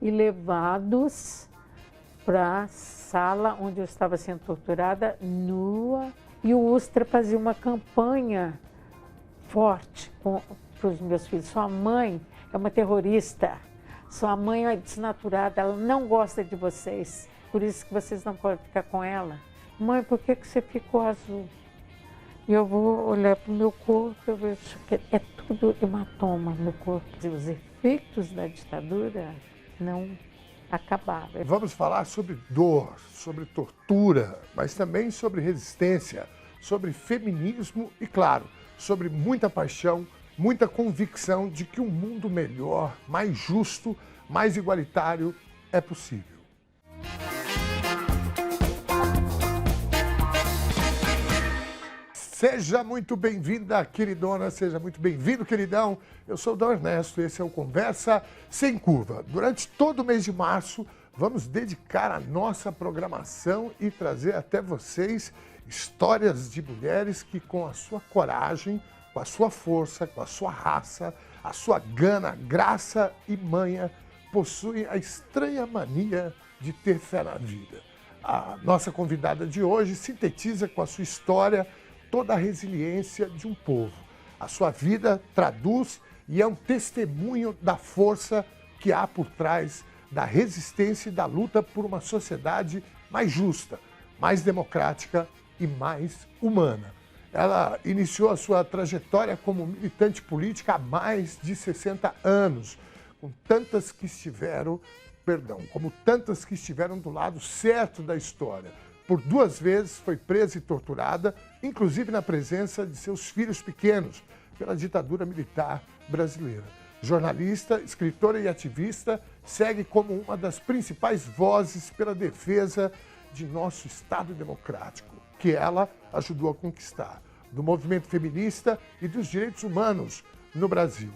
e levados para a sala onde eu estava sendo torturada, nua. E o Ustra fazia uma campanha forte para os meus filhos. Sua mãe é uma terrorista, sua mãe é desnaturada, ela não gosta de vocês, por isso que vocês não podem ficar com ela. Mãe, por que você ficou azul? E eu vou olhar para o meu corpo, eu vejo que é tudo hematoma no corpo. Os efeitos da ditadura não acabaram. Vamos falar sobre dor, sobre tortura, mas também sobre resistência, sobre feminismo e, claro, sobre muita paixão, muita convicção de que um mundo melhor, mais justo, mais igualitário é possível. Seja muito bem-vinda, queridona, seja muito bem-vindo, queridão. Eu sou o Dom Ernesto e esse é o Conversa Sem Curva. Durante todo o mês de março, vamos dedicar a nossa programação e trazer até vocês histórias de mulheres que, com a sua coragem, com a sua força, com a sua raça, a sua gana, graça e manha, possuem a estranha mania de ter fé na vida. A nossa convidada de hoje sintetiza com a sua história toda a resiliência de um povo. A sua vida traduz e é um testemunho da força que há por trás da resistência e da luta por uma sociedade mais justa, mais democrática e mais humana. Ela iniciou a sua trajetória como militante política há mais de 60 anos, como tantas que estiveram do lado certo da história. Por 2 vezes foi presa e torturada, inclusive na presença de seus filhos pequenos, pela ditadura militar brasileira. Jornalista, escritora e ativista, segue como uma das principais vozes pela defesa de nosso Estado democrático, que ela ajudou a conquistar, do movimento feminista e dos direitos humanos no Brasil.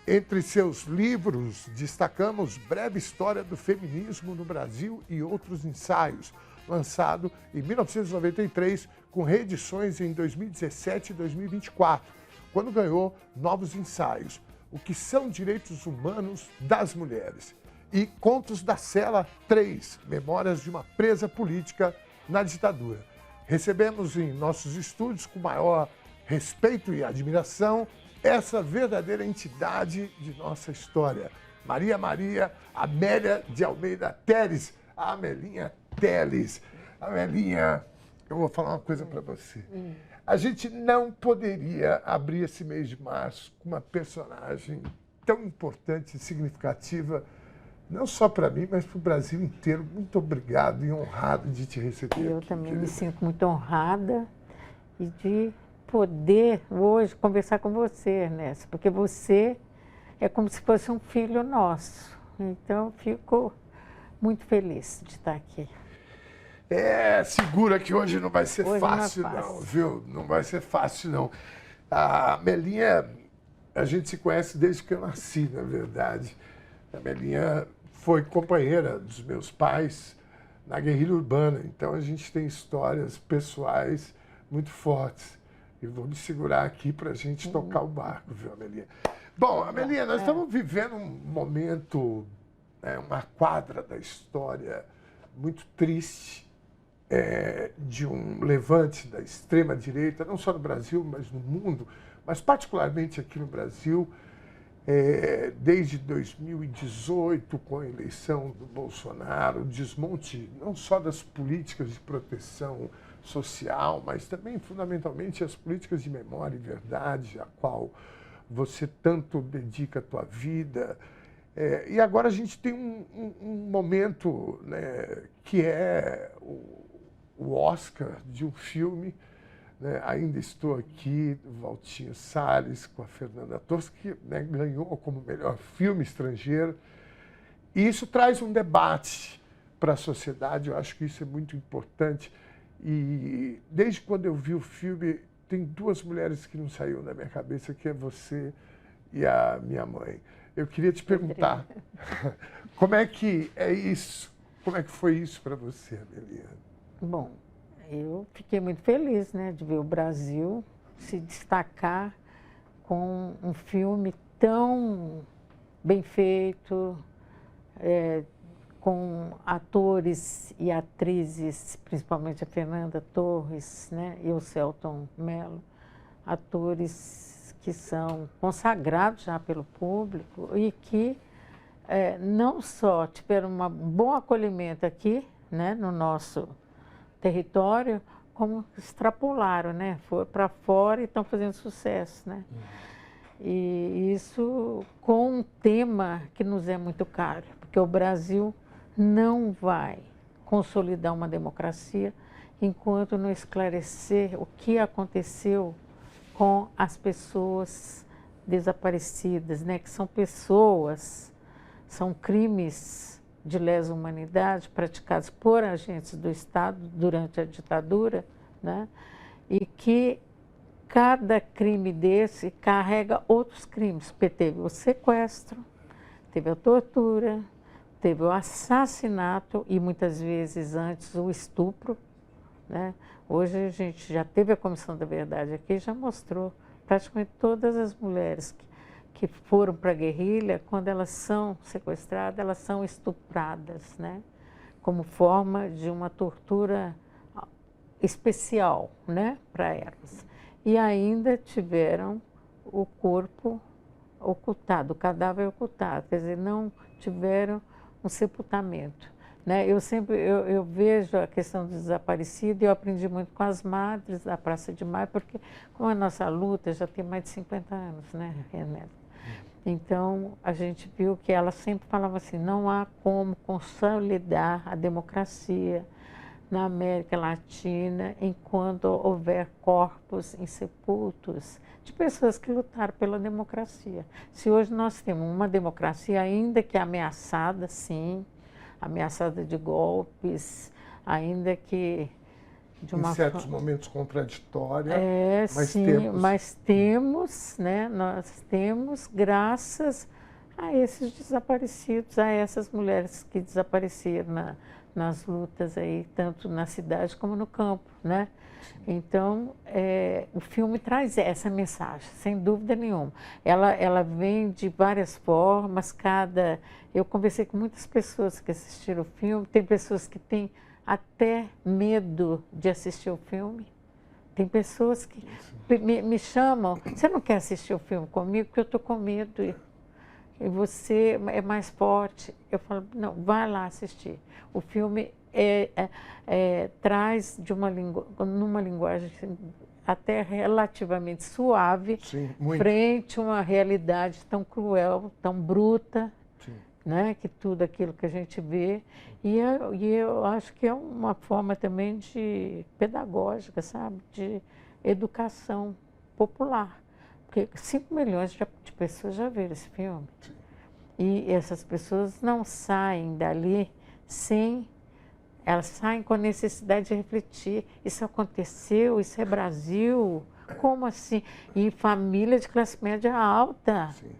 Entre seus livros, destacamos Breve História do Feminismo no Brasil e Outros Ensaios, lançado em 1993, com reedições em 2017 e 2024, quando ganhou Novos Ensaios, O que são Direitos Humanos das Mulheres, e Contos da Cela 3, Memórias de uma Presa Política na Ditadura. Recebemos em nossos estúdios, com maior respeito e admiração, essa verdadeira entidade de nossa história, Maria Amélia de Almeida Teles, a Amelinha Teles. Amelinha, eu vou falar uma coisa para você. A gente não poderia abrir esse mês de março com uma personagem tão importante e significativa, não só para mim, mas para o Brasil inteiro. Muito obrigado e honrado de te receber. Eu também me sinto muito honrada e de poder hoje conversar com você, Ernesto, porque você é como se fosse um filho nosso. Então, fico muito feliz de estar aqui. Segura que hoje não vai ser fácil, não, viu? Não vai ser fácil, não. A Melinha, a gente se conhece desde que eu nasci, na verdade. A Melinha foi companheira dos meus pais na guerrilha urbana, então a gente tem histórias pessoais muito fortes. E vou me segurar aqui para a gente tocar o barco, viu, Amelinha? Bom, Amelinha, nós estamos vivendo um momento, uma quadra da história muito triste, de um levante da extrema-direita, não só no Brasil, mas no mundo, mas particularmente aqui no Brasil, desde 2018, com a eleição do Bolsonaro, o desmonte não só das políticas de proteção social, mas também, fundamentalmente, as políticas de memória e verdade, a qual você tanto dedica a tua vida. E agora a gente tem um momento, né, que é o Oscar de um filme, né? Ainda Estou Aqui, do Valtinho Salles, com a Fernanda Torres, que, né, ganhou como melhor filme estrangeiro. E isso traz um debate para a sociedade, eu acho que isso é muito importante. E desde quando eu vi o filme, tem 2 mulheres que não saíram da minha cabeça, que é você e a minha mãe. Eu queria te perguntar, como é que é isso? Como é que foi isso para você, Amelia? Bom, eu fiquei muito feliz, né, de ver o Brasil se destacar com um filme tão bem feito, com atores e atrizes, principalmente a Fernanda Torres, né, e o Selton Mello, atores que são consagrados já pelo público e que não só tiveram um bom acolhimento aqui, né, no nosso território, como extrapolaram, né, foram para fora e estão fazendo sucesso, né. E isso com um tema que nos é muito caro, porque o Brasil não vai consolidar uma democracia enquanto não esclarecer o que aconteceu com as pessoas desaparecidas, né? Que são pessoas, são crimes de lesa humanidade praticados por agentes do Estado durante a ditadura, né? E que cada crime desse carrega outros crimes, porque teve o sequestro, teve a tortura, teve o assassinato e muitas vezes antes o estupro, né? Hoje a gente já teve a Comissão da Verdade aqui, já mostrou praticamente todas as mulheres que foram para a guerrilha, quando elas são sequestradas, elas são estupradas, né? Como forma de uma tortura especial, né? Para elas. E ainda tiveram o corpo ocultado, o cadáver ocultado, quer dizer, não tiveram um sepultamento, né? Eu vejo a questão do desaparecido e eu aprendi muito com as madres da Praça de Maio, porque como a nossa luta já tem mais de 50 anos, né, René? Então, a gente viu que ela sempre falava assim, não há como consolidar a democracia na América Latina enquanto houver corpos insepultos de pessoas que lutaram pela democracia. Se hoje nós temos uma democracia ainda que ameaçada, sim, ameaçada de golpes, ainda que de uma em certos momentos contraditória, mas sim, nós temos graças a esses desaparecidos, a essas mulheres que desapareceram nas lutas aí, tanto na cidade como no campo, né? Então, o filme traz essa mensagem, sem dúvida nenhuma. Ela vem de várias formas, eu conversei com muitas pessoas que assistiram o filme, tem pessoas que têm até medo de assistir o filme. Tem pessoas que me chamam, você não quer assistir o filme comigo? Porque eu estou com medo. E você é mais forte. Eu falo, não, vai lá assistir. O filme traz numa linguagem até relativamente suave, sim, frente a uma realidade tão cruel, tão bruta, né, que tudo aquilo que a gente vê. E eu acho que é uma forma também de pedagógica, sabe, de educação popular. Porque 5 milhões de pessoas já viram esse filme. Sim. E essas pessoas não saem dali elas saem com a necessidade de refletir. Isso aconteceu, isso é Brasil, como assim? E família de classe média alta. Sim.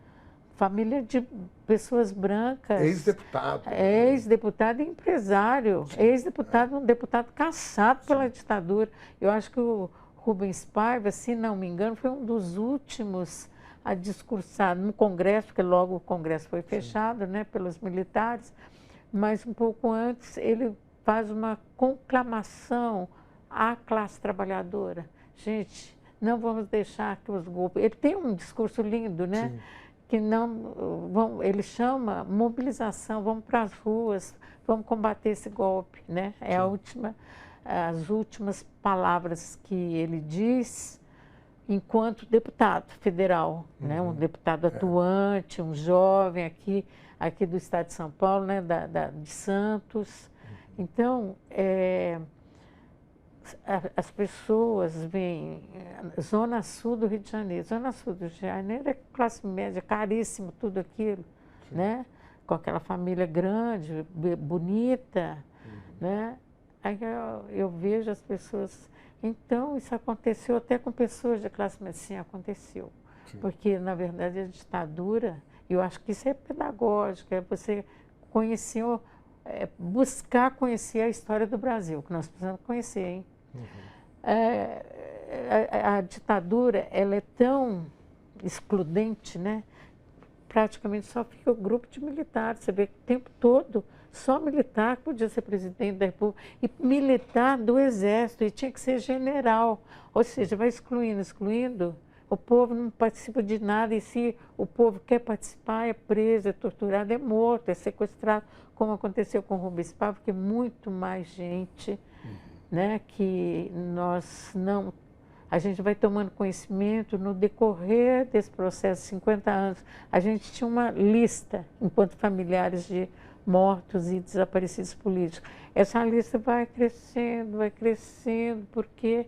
Família de pessoas brancas. Ex-deputado. Ex-deputado e empresário. Ex-deputado, um deputado caçado pela ditadura. Eu acho que o Rubens Paiva, se não me engano, foi um dos últimos a discursar no Congresso, porque logo o Congresso foi fechado, né, pelos militares, mas um pouco antes ele faz uma conclamação à classe trabalhadora. Gente, não vamos deixar que os golpes... Ele tem um discurso lindo, né? Sim. Que não... ele chama mobilização, vamos para as ruas, vamos combater esse golpe, né? É as últimas palavras que ele diz enquanto deputado federal, né? Um deputado atuante, um jovem aqui do estado de São Paulo, né? De Santos. Então, as pessoas veem, Zona Sul do Rio de Janeiro. Zona Sul do Rio de Janeiro é classe média, caríssimo tudo aquilo, né? Com aquela família grande, bonita, né? Aí eu vejo as pessoas... Então, isso aconteceu até com pessoas de classe média. Sim, aconteceu. Sim. Porque, na verdade, a ditadura, eu acho que isso é pedagógico, é você conhecer, buscar conhecer a história do Brasil, que nós precisamos conhecer, hein? A ditadura, ela é tão excludente, né? praticamente só fica o grupo de militares. Você vê que o tempo todo só militar podia ser presidente da República, e militar do Exército, e tinha que ser general. Ou seja, vai excluindo, excluindo, o povo não participa de nada, e se o povo quer participar, é preso, é torturado, é morto, é sequestrado, como aconteceu com o Rubens Paiva, porque muito mais gente, né, que nós não... A gente vai tomando conhecimento no decorrer desse processo de 50 anos. A gente tinha uma lista, enquanto familiares de mortos e desaparecidos políticos. Essa lista vai crescendo, porque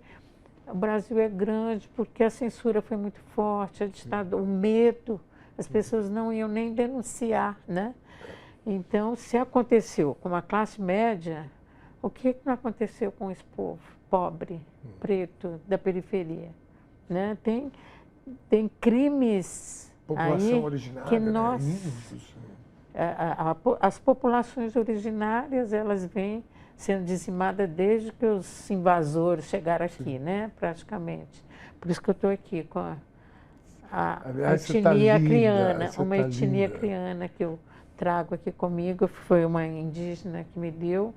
o Brasil é grande, porque a censura foi muito forte, a ditadura, o medo, as pessoas não iam nem denunciar, né? Então, se aconteceu com a classe média, o que não aconteceu com esse povo pobre, preto, da periferia? Né? Tem crimes população aí originária, que né? nós... As populações originárias, elas vêm sendo dizimadas desde que os invasores chegaram aqui, né? Praticamente. Por isso que eu estou aqui com a etnia acriana, uma etnia acriana que eu trago aqui comigo, foi uma indígena que me deu,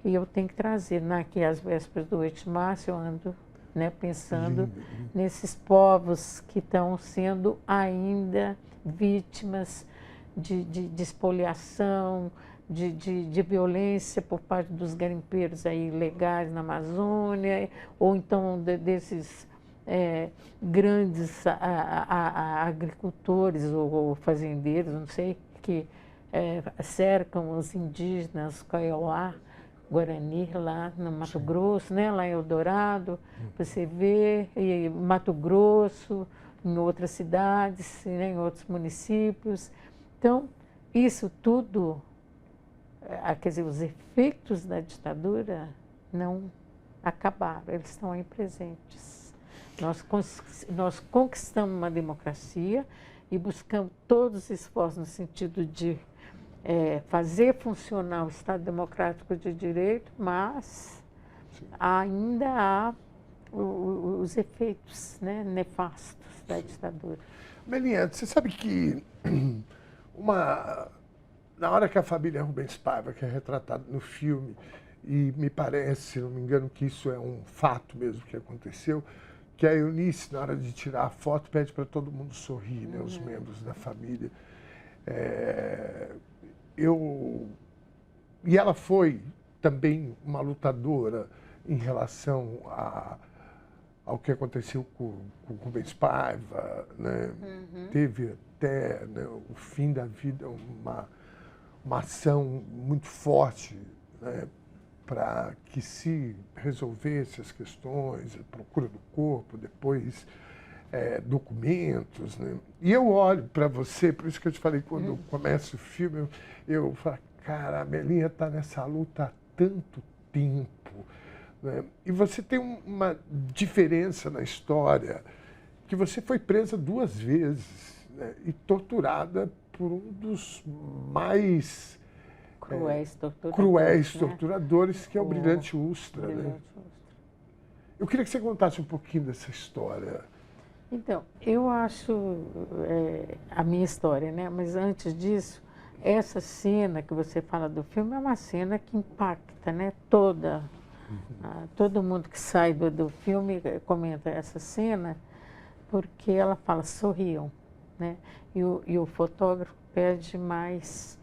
e eu tenho que trazer. Aqui às vésperas do 8 de março eu ando, né, pensando nesses povos que estão sendo ainda vítimas de espoliação, de violência por parte dos garimpeiros aí ilegais na Amazônia, ou então desses grandes agricultores ou fazendeiros, não sei, que cercam os indígenas, Kaiowá, Guarani, lá no Mato Grosso, né, lá em Eldorado, você vê, e Mato Grosso, em outras cidades, né, em outros municípios. Então, isso tudo, quer dizer, os efeitos da ditadura não acabaram, eles estão aí presentes. Nós conquistamos uma democracia e buscamos todos os esforços no sentido de fazer funcionar o Estado Democrático de Direito, mas ainda há os efeitos, né, nefastos da ditadura. Melinha, você sabe que na hora que a família Rubens Paiva, que é retratada no filme, e me parece, se não me engano, que isso é um fato mesmo que aconteceu, que a Eunice, na hora de tirar a foto, pede para todo mundo sorrir, né, os membros da família. E ela foi também uma lutadora em relação ao que aconteceu com Rubens Paiva, né? Teve até, né, o fim da vida uma ação muito forte, né, para que se resolvesse as questões, a procura do corpo, depois documentos, né? E eu olho para você, por isso que eu te falei, quando começa o filme, eu falo, cara, a Melinha está nessa luta há tanto tempo, né? E você tem uma diferença na história, que você foi presa 2 vezes, né, e torturada por um dos mais cruéis torturadores, que é o Brilhante Ustra. Né? Eu queria que você contasse um pouquinho dessa história. Então, eu acho a minha história, né? Mas antes disso, essa cena que você fala do filme é uma cena que impacta, né? Todo mundo que sai do filme comenta essa cena, porque ela fala, sorriam, né? E o fotógrafo pede mais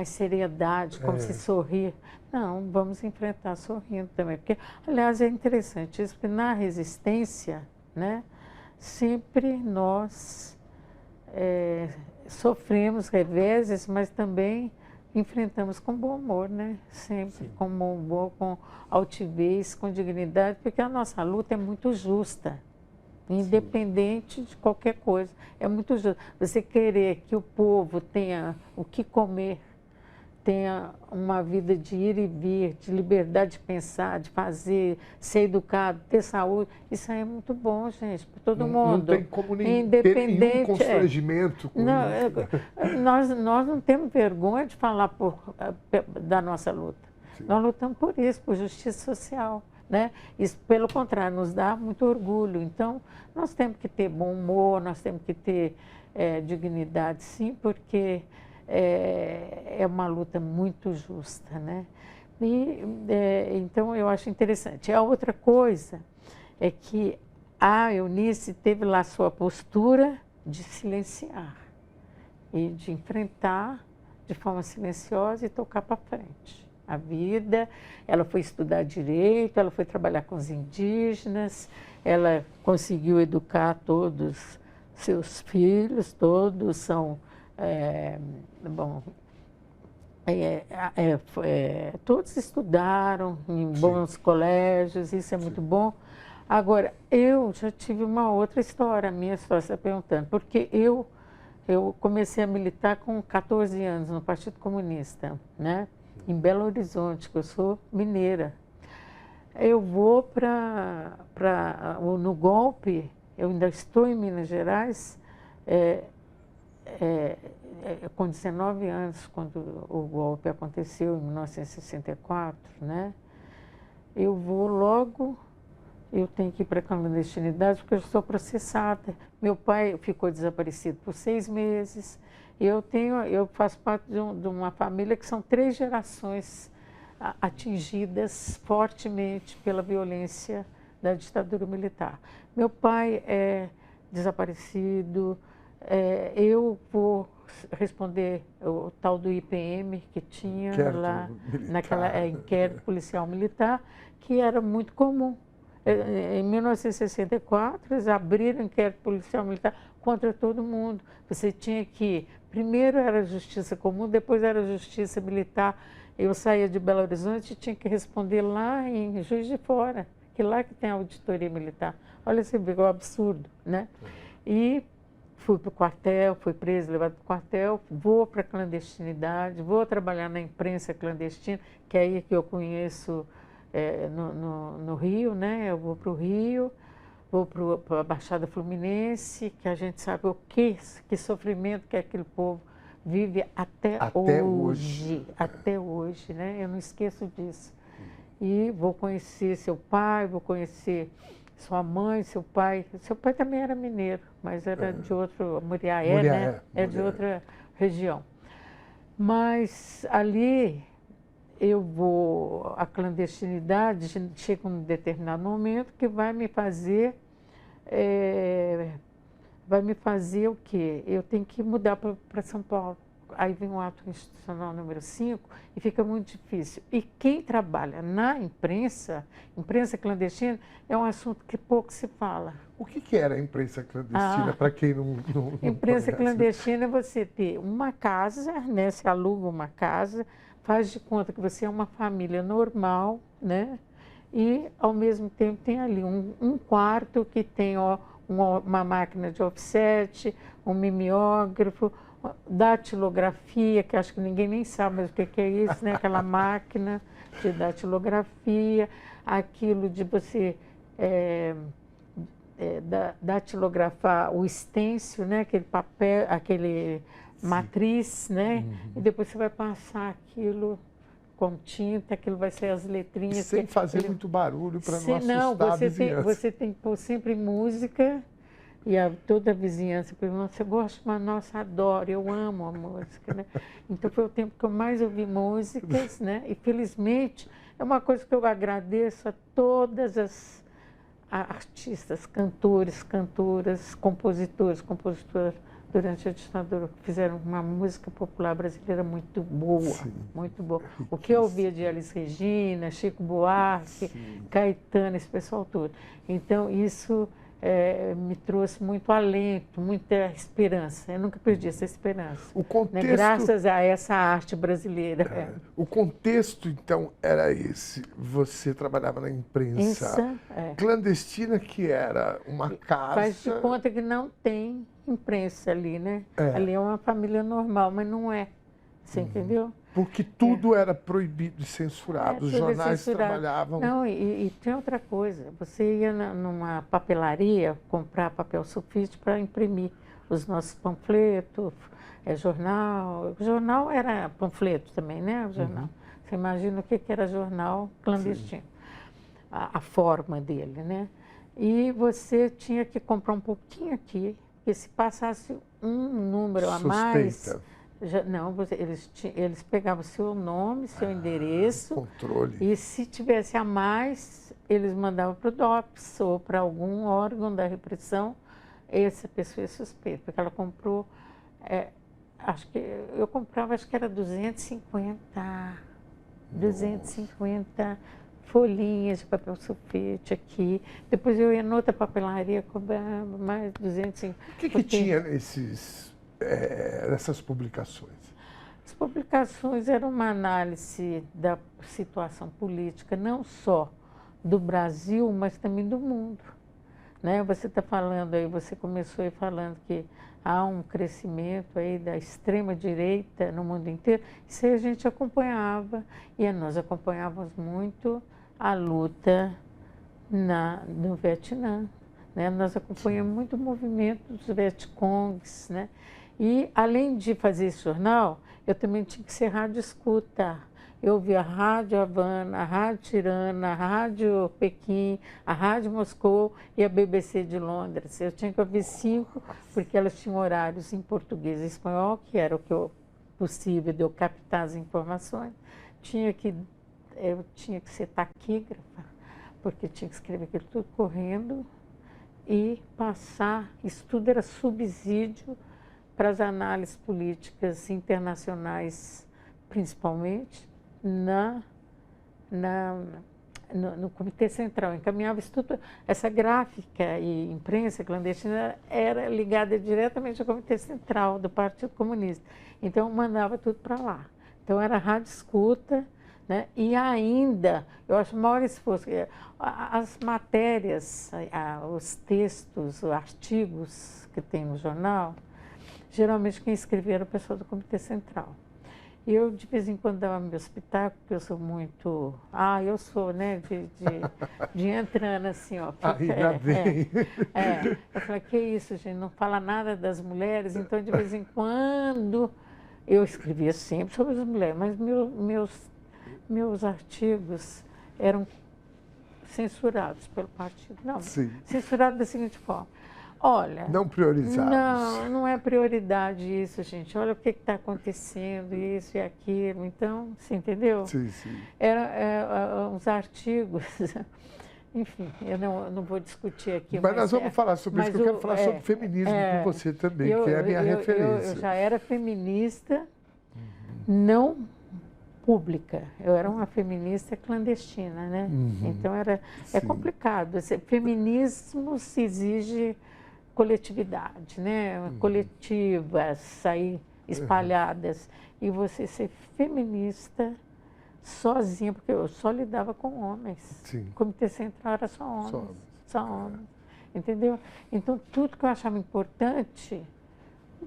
seriedade, como se sorrir. Não, vamos enfrentar sorrindo também. Porque, aliás, é interessante isso, porque na resistência, né, sempre nós sofremos reveses, mas também enfrentamos com bom humor, né? Sempre com bom humor, com altivez, com dignidade, porque a nossa luta é muito justa. Independente de qualquer coisa. É muito justo. Você querer que o povo tenha o que comer, tenha uma vida de ir e vir, de liberdade de pensar, de fazer, ser educado, ter saúde, isso aí é muito bom, gente, para todo mundo. Não tem como nem ter nenhum constrangimento com isso. Nós não temos vergonha de falar da nossa luta. Sim. Nós lutamos por isso, por justiça social. né? Isso, pelo contrário, nos dá muito orgulho. Então, nós temos que ter bom humor, nós temos que ter dignidade, sim, porque é uma luta muito justa, né? E, então, eu acho interessante. A outra coisa é que a Eunice teve lá sua postura de silenciar e de enfrentar de forma silenciosa e tocar para frente a vida. Ela foi estudar direito, ela foi trabalhar com os indígenas, ela conseguiu educar todos seus filhos, todos são, todos estudaram em bons colégios, isso é muito bom. Agora, eu já tive uma outra história, a minha história, você está perguntando, porque eu comecei a militar com 14 anos no Partido Comunista, né? Em Belo Horizonte, que eu sou mineira. Eu vou no golpe, eu ainda estou em Minas Gerais, com 19 anos, quando o golpe aconteceu, em 1964, né? Eu vou logo, eu tenho que ir para a clandestinidade, porque eu estou processada. Meu pai ficou desaparecido por 6 meses. Eu faço parte de uma família que são 3 gerações atingidas fortemente pela violência da ditadura militar. Meu pai é desaparecido, eu vou responder o tal do IPM que tinha lá, naquela inquérito policial militar, que era muito comum. Em 1964, eles abriram inquérito policial militar contra todo mundo. Você tinha que, primeiro era justiça comum, depois era justiça militar. Eu saía de Belo Horizonte e tinha que responder lá em Juiz de Fora, que lá que tem a auditoria militar. Olha esse o absurdo, né? E fui para o quartel, fui preso, levado para o quartel, vou para a clandestinidade, vou trabalhar na imprensa clandestina, que é aí que eu conheço no Rio, né? Eu vou para o Rio, vou para a Baixada Fluminense, que a gente sabe que sofrimento que aquele povo vive até hoje, né? Eu não esqueço disso. E vou conhecer seu pai, vou conhecer sua mãe, seu pai. Seu pai também era mineiro, mas era de outro, Muriaé, né? É de outra região. Mas ali eu vou, a clandestinidade chega um determinado momento que vai me fazer o quê? Eu tenho que mudar para São Paulo. Aí vem o ato institucional número 5 e fica muito difícil. E quem trabalha na imprensa clandestina, é um assunto que pouco se fala. O que era a imprensa clandestina, para quem não imprensa conhece? Clandestina é você ter uma casa, né? Você aluga uma casa, faz de conta que você é uma família normal, né? E, ao mesmo tempo, tem ali um quarto que tem uma máquina de offset, um mimeógrafo, datilografia, que acho que ninguém nem sabe mais o que é isso, né? Aquela máquina de datilografia, aquilo de você datilografar o stencil, né? Aquele papel, aquele matriz, né? E depois você vai passar aquilo com tinta, aquilo vai ser as letrinhas. Sem fazer muito barulho para não assustar a vizinhança. Você tem que pôr sempre música. E toda a vizinhança pergunta, você gosta? Mas, nossa, adoro, eu amo a música, né? Então, foi o tempo que eu mais ouvi músicas, né? E, felizmente, é uma coisa que eu agradeço a todas as artistas, cantores, cantoras, compositores, compositoras, durante a ditadura, fizeram uma música popular brasileira muito boa, muito boa. O que eu ouvia de Elis Regina, Chico Buarque, Caetano, esse pessoal todo. Então, isso me trouxe muito alento, muita esperança. Eu nunca perdi essa esperança. O contexto, né? Graças a essa arte brasileira. O contexto, então, era esse. Você trabalhava na imprensa clandestina, que era uma casa... Faz de conta que não tem imprensa ali, né? Ali é uma família normal, mas não é. Você entendeu? Porque tudo era proibido e censurado. Os jornais trabalhavam... Não, e tem outra coisa. Você ia numa papelaria comprar papel sulfite para imprimir os nossos panfletos, jornal. Jornal era panfleto também, né? O jornal. Você imagina o que era jornal clandestino. a forma dele, né? E você tinha que comprar um pouquinho aqui, porque se passasse um número a mais... Não, eles pegavam seu nome, seu endereço. Controle. E se tivesse a mais, eles mandavam para o DOPS ou para algum órgão da repressão. Essa pessoa é suspeita, porque ela comprou, acho que era 250 folhinhas de papel sulfite aqui. Depois eu ia noutra papelaria, cobrava mais 250. O que tinha nessas publicações? As publicações eram uma análise da situação política, não só do Brasil, mas também do mundo. Né? Você está falando aí, você começou aí falando que há um crescimento aí da extrema-direita no mundo inteiro. Isso aí a gente acompanhava, e nós acompanhávamos muito a luta no Vietnã. Né? Nós acompanhamos muito o movimento dos Vietcongs, né? E, além de fazer esse jornal, eu também tinha que ser rádio escuta. Eu ouvia a Rádio Havana, a Rádio Tirana, a Rádio Pequim, a Rádio Moscou e a BBC de Londres. Eu tinha que ouvir 5, porque elas tinham horários em português e espanhol, que era o que possível de eu captar as informações. Eu tinha que ser taquígrafa, porque tinha que escrever aquilo tudo correndo e passar. Isso tudo era subsídio para as análises políticas internacionais, principalmente no Comitê Central. Encaminhava isso tudo. Essa gráfica e imprensa clandestina era ligada diretamente ao Comitê Central do Partido Comunista. Então, mandava tudo para lá. Então, era rádio escuta, né? E ainda, eu acho o maior esforço, as matérias, os textos, os artigos que tem no jornal, geralmente quem escrevia era o pessoal do Comitê Central. Eu, de vez em quando, dava meu espetáculo, porque eu sou muito... eu sou, né, de entrando assim, ó. Ainda bem. Eu falei, que isso, gente, não fala nada das mulheres, então, de vez em quando, eu escrevia sempre sobre as mulheres, mas meus artigos eram censurados pelo partido. Não, censurados da seguinte forma. Olha... Não priorizados. Não é prioridade isso, gente. Olha o que está acontecendo, isso e aquilo. Então, você entendeu? Sim, sim. Eram uns artigos... Enfim, eu não vou discutir aqui. Mas nós vamos falar sobre isso, que eu quero falar sobre feminismo com você também, que é a minha referência. Eu já era feminista, não pública. Eu era uma feminista clandestina, né? Então, é complicado. Feminismo se exige coletividade, né? Coletivas, sair espalhadas. E você ser feminista sozinha, porque eu só lidava com homens. Sim. O Comitê Central era só homens. Só homens. Entendeu? Então, tudo que eu achava importante,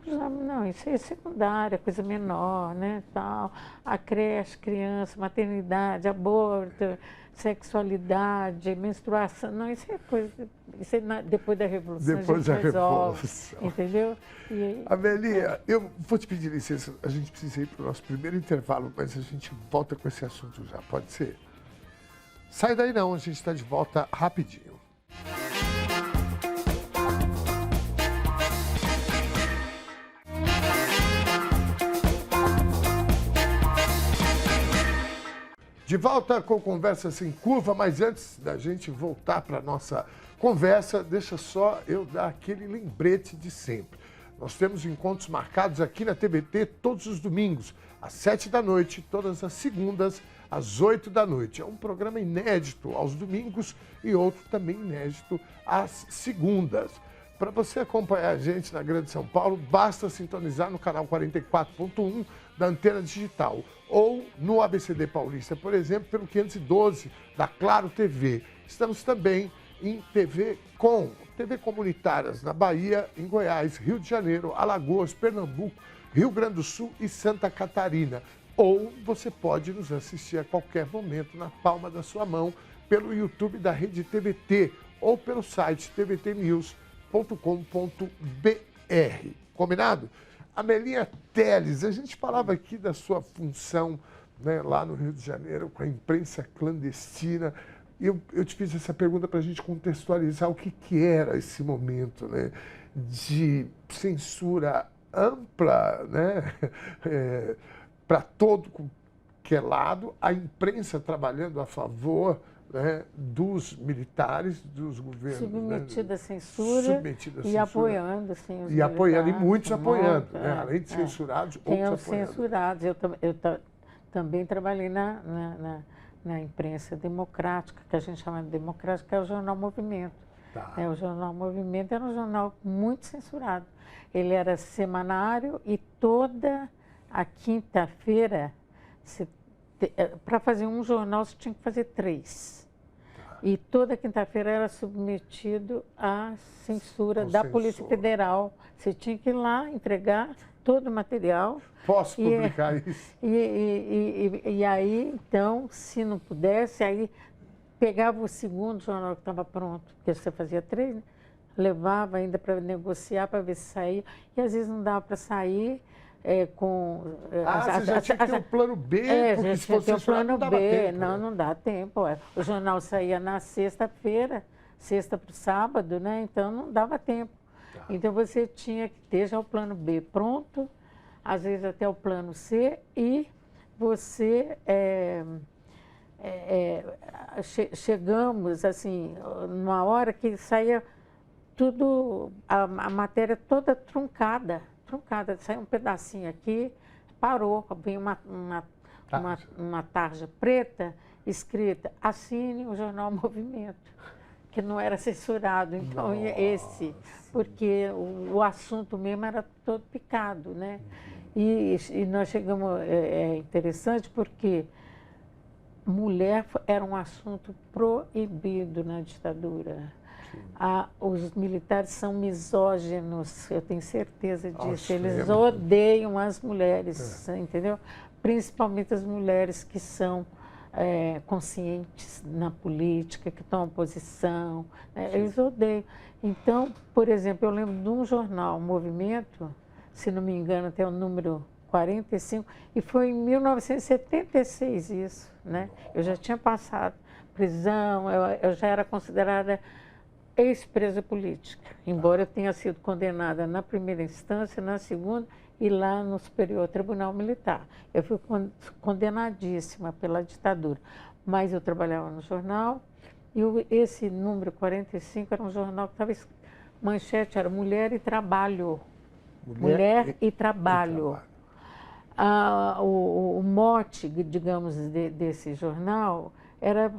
não, isso é secundária, coisa menor, né? Tal. A creche, criança, maternidade, aborto, sexualidade, menstruação. Não, isso é coisa. Isso é depois da Revolução. Depois da Revolução. Entendeu? Amelinha, eu vou te pedir licença, a gente precisa ir para o nosso primeiro intervalo, mas a gente volta com esse assunto já, pode ser? Sai daí não, a gente está de volta rapidinho. De volta com Conversa Sem Curva, mas antes da gente voltar para a nossa conversa, deixa só eu dar aquele lembrete de sempre. Nós temos encontros marcados aqui na TVT todos os domingos, às 7 da noite, todas as segundas, às 8 da noite. É um programa inédito aos domingos e outro também inédito às segundas. Para você acompanhar a gente na Grande São Paulo, basta sintonizar no canal 44.1 da Antena Digital ou no ABCD Paulista, por exemplo, pelo 512 da Claro TV. Estamos também em TV comunitárias na Bahia, em Goiás, Rio de Janeiro, Alagoas, Pernambuco, Rio Grande do Sul e Santa Catarina. Ou você pode nos assistir a qualquer momento na palma da sua mão pelo YouTube da Rede TVT ou pelo site tvtnews.com.br. Combinado? Amelinha Telles, a gente falava aqui da sua função, né, lá no Rio de Janeiro com a imprensa clandestina, eu te fiz essa pergunta para a gente contextualizar o que era esse momento, né, de censura ampla, né, para todo que é lado, a imprensa trabalhando a favor, né, dos militares, dos governos. Submetida, né, à censura e apoiando, assim, os e apoiando, e militares, muitos apoiando, né, além de censurados, tem outros os apoiando. censurados. Eu também trabalhei na imprensa democrática, que a gente chama de democrática, que é o Jornal Movimento. Tá. O Jornal Movimento era um jornal muito censurado. Ele era semanário e toda a quinta-feira, para fazer um jornal, você tinha que fazer 3. E toda quinta-feira era submetido à censura da Polícia Federal. Você tinha que ir lá entregar todo o material. Posso publicar isso? E aí, então, se não pudesse, aí pegava o segundo jornal que estava pronto, porque você fazia 3, né? Levava ainda para negociar, para ver se saía. E às vezes não dava para sair. Você já tinha que ter um plano B, porque se fosse censurado não dava tempo. Não dá tempo. O jornal saía na sexta-feira, sexta para o sábado, né? Então não dava tempo. Tá. Então você tinha que ter já o plano B pronto, às vezes até o plano C, e você chegamos assim, numa hora que saía tudo, a matéria toda truncada, saiu um pedacinho aqui, parou, veio uma tarja preta escrita, assine o Jornal Movimento, que não era censurado, então porque o assunto mesmo era todo picado, né? E nós chegamos, é interessante porque mulher era um assunto proibido na ditadura. Os militares são misóginos, eu tenho certeza disso. Eles odeiam as mulheres, entendeu? Principalmente as mulheres que são conscientes na política, que tomam posição, né? Eles odeiam. Então, por exemplo, eu lembro de um jornal, Movimento, se não me engano, até o número 45, e foi em 1976 isso, né? Eu já tinha passado prisão, eu já era considerada ex-presa política, embora eu tenha sido condenada na primeira instância, na segunda e lá no Superior Tribunal Militar. Eu fui condenadíssima pela ditadura, mas eu trabalhava no jornal e esse número 45 era um jornal que estava manchete, era Mulher e Trabalho. Mulher e Trabalho. O mote, digamos, desse jornal era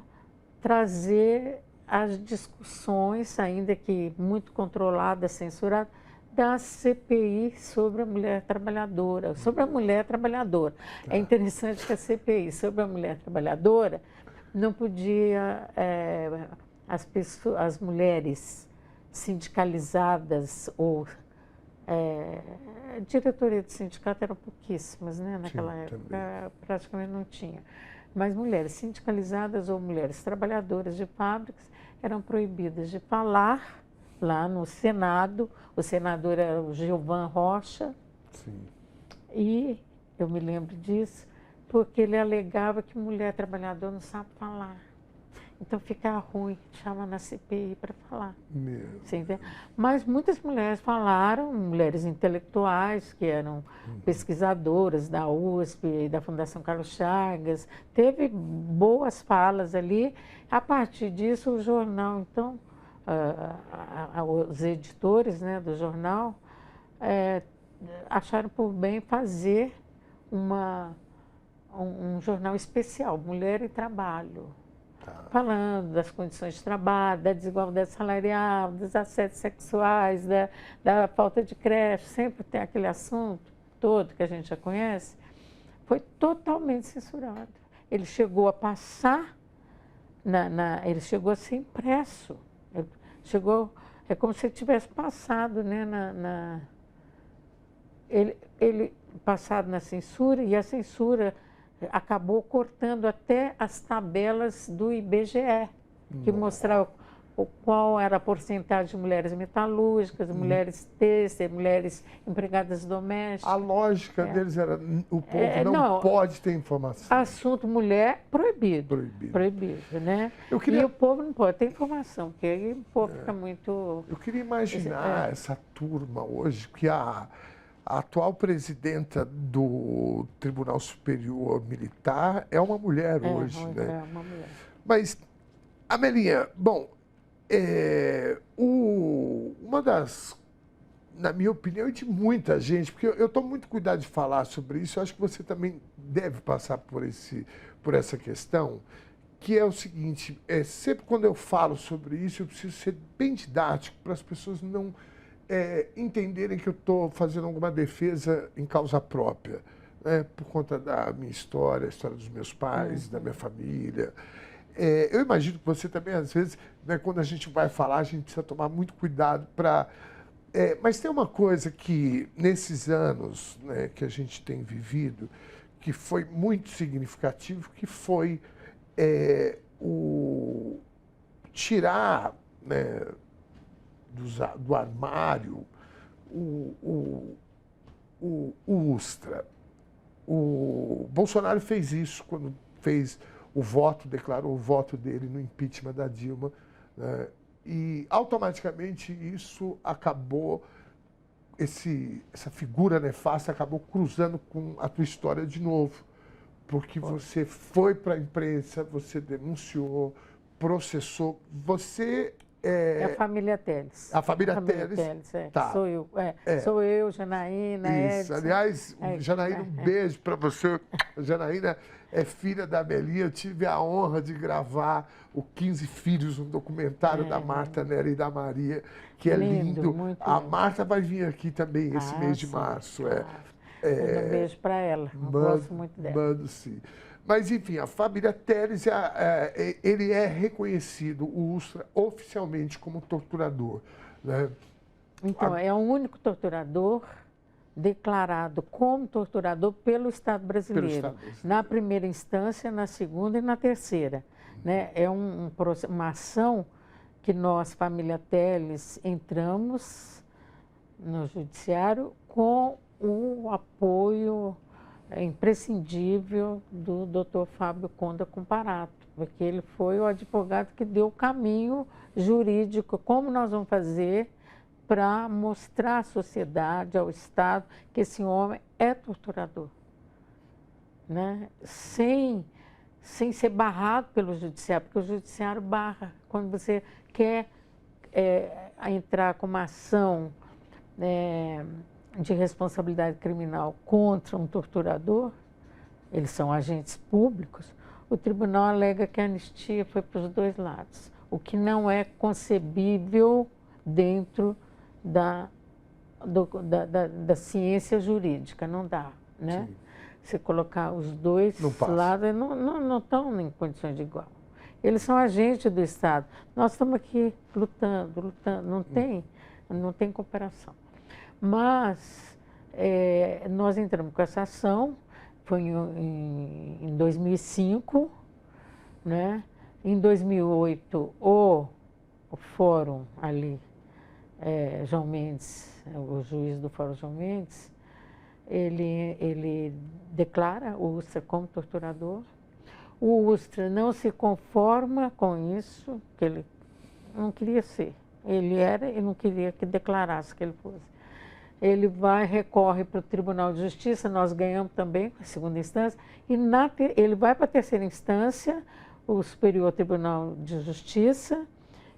trazer as discussões, ainda que muito controladas, censuradas, da CPI sobre a mulher trabalhadora. É interessante que a CPI sobre a mulher trabalhadora não podia, as mulheres sindicalizadas ou diretoria de sindicato eram pouquíssimas, né? Naquela época praticamente não tinha. Mas mulheres sindicalizadas ou mulheres trabalhadoras de fábricas eram proibidas de falar lá no Senado. O senador era o Gilvan Rocha. Sim. E eu me lembro disso, porque ele alegava que mulher trabalhadora não sabe falar. Então fica ruim, chama na CPI para falar. Mas muitas mulheres falaram, mulheres intelectuais, que eram pesquisadoras da USP e da Fundação Carlos Chagas. Teve boas falas ali. A partir disso, o jornal, então, os editores, né, do jornal acharam por bem fazer um jornal especial, Mulher e Trabalho. Falando das condições de trabalho, da desigualdade salarial, dos assédios sexuais, da falta de creche, sempre tem aquele assunto todo que a gente já conhece, foi totalmente censurado. Ele chegou a passar, ele chegou a ser impresso, é como se ele tivesse passado, né, ele passado na censura, e a censura acabou cortando até as tabelas do IBGE, que mostrava qual era a porcentagem de mulheres metalúrgicas, mulheres têxteis, mulheres empregadas domésticas. A lógica deles era, o povo não pode ter informação. Assunto mulher, proibido. Proibido, né? E o povo não pode ter informação, porque aí o povo fica muito... Eu queria imaginar essa turma hoje, que a atual presidenta do Tribunal Superior Militar é uma mulher hoje, né? É uma mulher. Mas, Amelinha, bom, uma das, na minha opinião, e de muita gente, porque eu tomo muito cuidado de falar sobre isso, eu acho que você também deve passar por essa questão, que é o seguinte, sempre quando eu falo sobre isso, eu preciso ser bem didático para as pessoas não entenderem que eu estou fazendo alguma defesa em causa própria, né, por conta da minha história, a história dos meus pais, da minha família. Eu imagino que você também, às vezes, né, quando a gente vai falar, a gente precisa tomar muito cuidado para... mas tem uma coisa que, nesses anos, né, que a gente tem vivido, que foi muito significativo, que foi o tirar, né, do armário o Ustra. O Bolsonaro fez isso quando fez o voto, declarou o voto dele no impeachment da Dilma, né? E automaticamente isso acabou, essa figura nefasta acabou cruzando com a tua história de novo, porque você foi para a imprensa, você denunciou, processou, você... É a família Telles. A família Telles. Tá. Sou eu. Sou eu, Janaína, Isso. Edson. Aliás, Janaína, um beijo para você. A Janaína é filha da Amelinha. Eu tive a honra de gravar o 15 Filhos, um documentário da Marta Nery e da Maria, que é lindo. Muito a lindo. Marta vai vir aqui também esse mês de março. Um beijo para ela. Eu gosto muito dela. Mando sim. Mas, enfim, a família Telles, ele é reconhecido, o Ustra, oficialmente como torturador, né? Então, é o único torturador declarado como torturador pelo Estado brasileiro. Na primeira instância, na segunda e na terceira. Né? É uma ação que nós, família Telles, entramos no judiciário com o apoio imprescindível do Dr. Fábio Conde Comparato, porque ele foi o advogado que deu o caminho jurídico, como nós vamos fazer para mostrar à sociedade, ao Estado, que esse homem é torturador, né? Sem ser barrado pelo judiciário, porque o judiciário barra. Quando você quer entrar com uma ação de responsabilidade criminal contra um torturador, eles são agentes públicos, o tribunal alega que a anistia foi para os dois lados, o que não é concebível dentro da ciência jurídica, não dá, né? Sim. Se colocar os dois lados, não estão em condições de igual. Eles são agentes do Estado. Nós estamos aqui lutando, não tem cooperação. Mas nós entramos com essa ação, foi em 2005, né? Em 2008, o fórum ali, João Mendes, o juiz do fórum João Mendes, ele declara o Ustra como torturador. O Ustra não se conforma com isso, que ele não queria ser. Ele era e não queria que declarasse que ele fosse. Ele recorre para o Tribunal de Justiça, nós ganhamos também a segunda instância, e ele vai para a terceira instância, o Superior Tribunal de Justiça,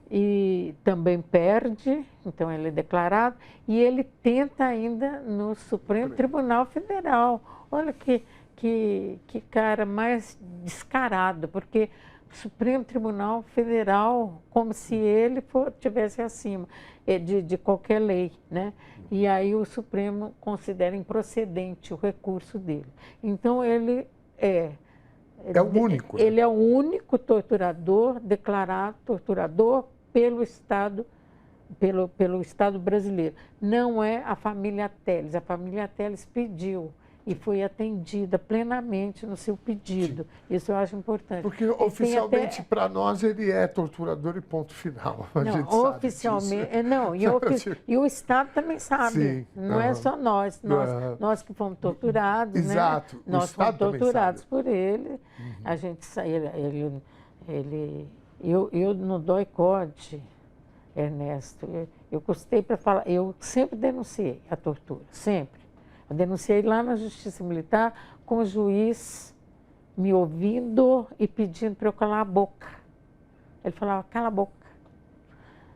e também perde, então ele é declarado, e ele tenta ainda no Supremo Tribunal Federal. Olha que cara mais descarado, porque o Supremo Tribunal Federal, como se ele tivesse acima de qualquer lei, né? E aí o Supremo considera improcedente o recurso dele. Então ele é o único. Ele é o único torturador, declarado torturador pelo Estado, pelo Estado brasileiro. Não é a família Telles. A família Telles pediu e foi atendida plenamente no seu pedido. Sim. Isso eu acho importante. Porque oficialmente, para nós, ele é torturador e ponto final. A gente oficialmente, sabe não, e o Estado também sabe. Sim. Não é só nós que fomos torturados, exato. Né? Nós fomos torturados por ele. A gente eu no DOI-CODE, Ernesto, eu custei para falar, eu sempre denunciei a tortura, sempre. Eu denunciei lá na Justiça Militar com o juiz me ouvindo e pedindo para eu calar a boca. Ele falava, cala a boca.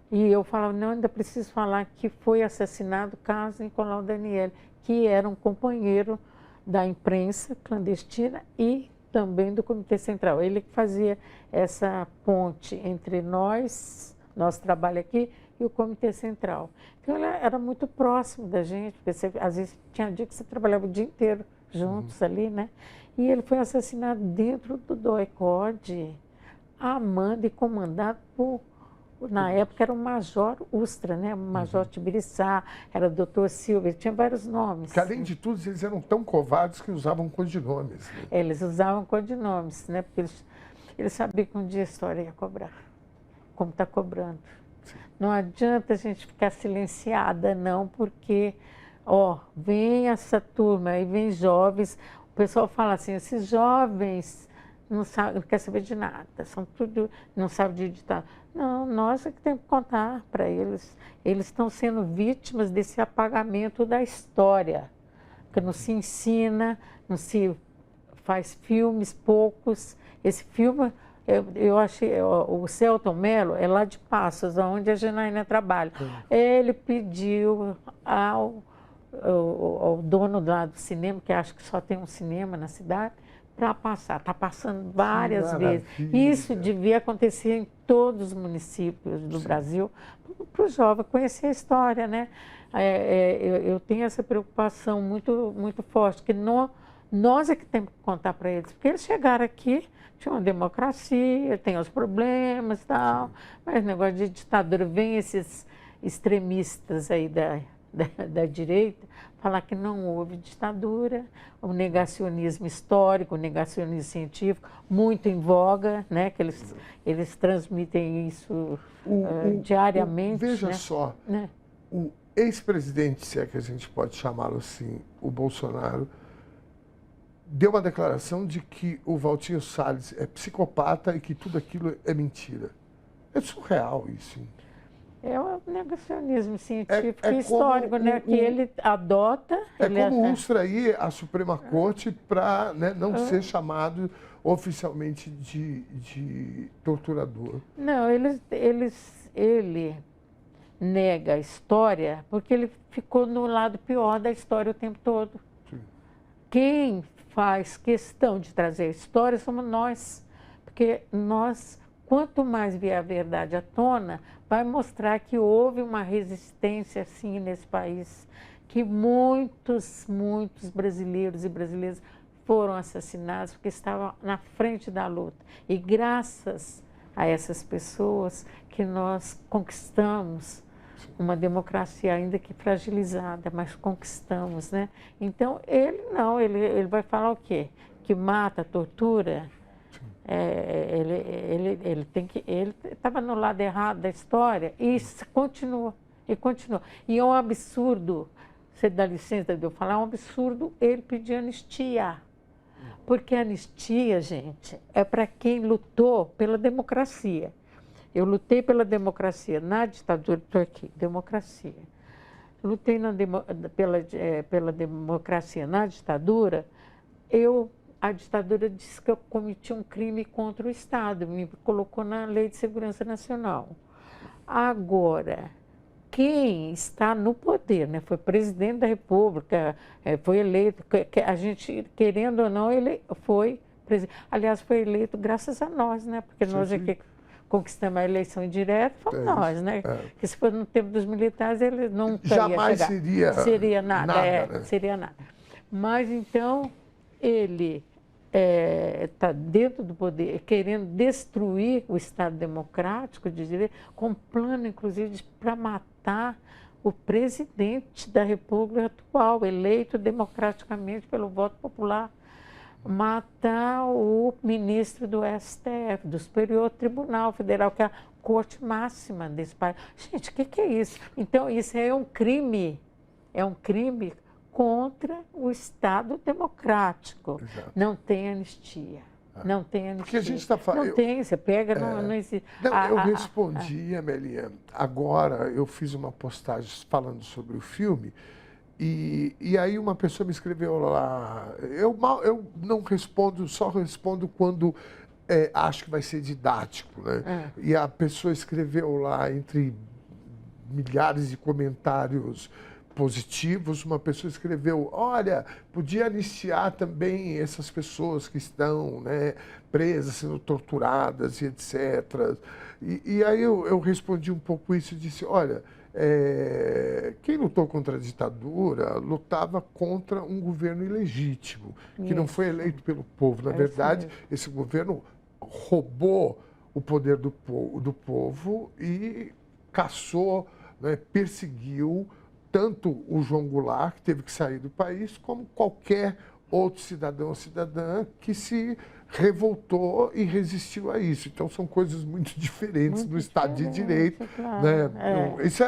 E eu falava, não, ainda preciso falar que foi assassinado Carlos Nicolau Daniele, que era um companheiro da imprensa clandestina e também do Comitê Central. Ele que fazia essa ponte entre nosso trabalho aqui, e o Comitê Central. Então, ele era muito próximo da gente, porque você, às vezes tinha dia que você trabalhava o dia inteiro juntos ali, né? E ele foi assassinado dentro do DOI-CODE, amando e comandado por, na época era o Major Ustra, né? O Major Tibiriçá, era o Dr. Silva, tinha vários nomes. Que, além de tudo, eles eram tão covardes que usavam codinomes. Né? Eles usavam codinomes, né? Porque eles sabiam que um dia a história ia cobrar, como está cobrando. Não adianta a gente ficar silenciada, não, porque, vem essa turma, aí vem jovens, o pessoal fala assim, esses jovens não querem saber de nada, são tudo, não sabem de ditado. Não, nós é que temos que contar para eles. Eles estão sendo vítimas desse apagamento da história, que não se ensina, não se faz filmes, poucos. Esse filme... Eu achei, o Celton Mello é lá de Passos, onde a Janaína trabalha. Ele pediu ao dono lá do cinema, que acho que só tem um cinema na cidade, para passar. Está passando várias vezes. Isso devia acontecer em todos os municípios do Brasil, para o jovem conhecer a história, né? Eu tenho essa preocupação muito, muito forte, que nós é que temos que contar para eles, porque eles chegaram aqui, tinha uma democracia, tem os problemas e tal, mas negócio de ditadura, vem esses extremistas aí da direita falar que não houve ditadura, o negacionismo histórico, o negacionismo científico, muito em voga, né, que eles transmitem isso diariamente. Veja, né? Só, né? O ex-presidente, se é que a gente pode chamá-lo assim, o Bolsonaro, deu uma declaração de que o Valtinho Salles é psicopata e que tudo aquilo é mentira. É surreal isso. É um negacionismo científico e histórico, né? Que ele adota. Como Ustra ir à Suprema Corte para, né, não ser chamado oficialmente de torturador. Não, ele nega a história porque ele ficou no lado pior da história o tempo todo. Sim. Quem faz questão de trazer a história somos nós, porque nós, quanto mais vier a verdade à tona, vai mostrar que houve uma resistência, sim, nesse país, que muitos brasileiros e brasileiras foram assassinados porque estavam na frente da luta. E graças a essas pessoas que nós conquistamos uma democracia ainda que fragilizada, mas conquistamos, né? Então, ele vai falar o quê? Que mata, tortura. Ele estava no lado errado da história e continua. E é um absurdo, você dá licença de eu falar, é um absurdo ele pedir anistia. Porque a anistia, gente, é para quem lutou pela democracia. Eu lutei pela democracia na ditadura, estou aqui, democracia. Lutei pela democracia na ditadura, a ditadura disse que eu cometi um crime contra o Estado, me colocou na Lei de Segurança Nacional. Agora, quem está no poder, né, foi presidente da República, foi eleito, a gente, querendo ou não, ele foi presidente. Aliás, foi eleito graças a nós, né, porque nós aqui conquistamos a eleição indireta, fomos nós, né? Porque se for no tempo dos militares, ele nunca jamais ia chegar. Seria nada, né? Seria nada. Mas, então, ele está dentro do poder, querendo destruir o Estado democrático de direito, com plano, inclusive, para matar o presidente da República atual, eleito democraticamente pelo voto popular, matar o ministro do STF, do Superior Tribunal Federal, que é a corte máxima desse país. Gente, o que é isso? Então, isso é um crime contra o Estado democrático. Exato. Não tem anistia. Não tem anistia. Porque a gente está falando. Não tem, você pega, não existe. Não, eu respondi, Amelinha. Agora eu fiz uma postagem falando sobre o filme. E aí uma pessoa me escreveu lá. Eu não respondo, só respondo quando acho que vai ser didático, né? E a pessoa escreveu lá, entre milhares de comentários positivos, uma pessoa escreveu: olha, podia anistiar também essas pessoas que estão, né, presas, sendo torturadas e etc. E aí eu respondi um pouco isso e disse: olha, quem lutou contra a ditadura lutava contra um governo ilegítimo, que não foi eleito pelo povo. Na verdade, esse governo roubou o poder do povo e caçou, né, perseguiu tanto o João Goulart, que teve que sair do país, como qualquer outro cidadão ou cidadã que se revoltou e resistiu a isso. Então, são coisas muito diferentes do Estado de Direito. Claro. Né? Isso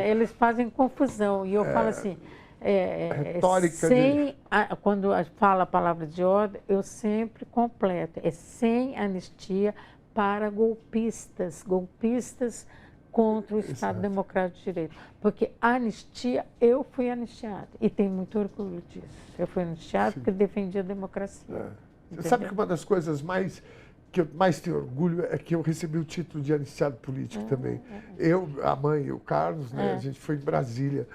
eles fazem confusão. E eu falo assim, retórica quando fala a palavra de ordem, eu sempre completo. É sem anistia para golpistas. Golpistas contra o Estado Democrático de Direito. Porque a anistia, eu fui anistiada. E tenho muito orgulho disso. Eu fui anistiada porque defendia a democracia. Você sabe que uma das coisas que eu mais tenho orgulho é que eu recebi o título de anistiado político também. Eu, a mãe e o Carlos, né, a gente foi em Brasília.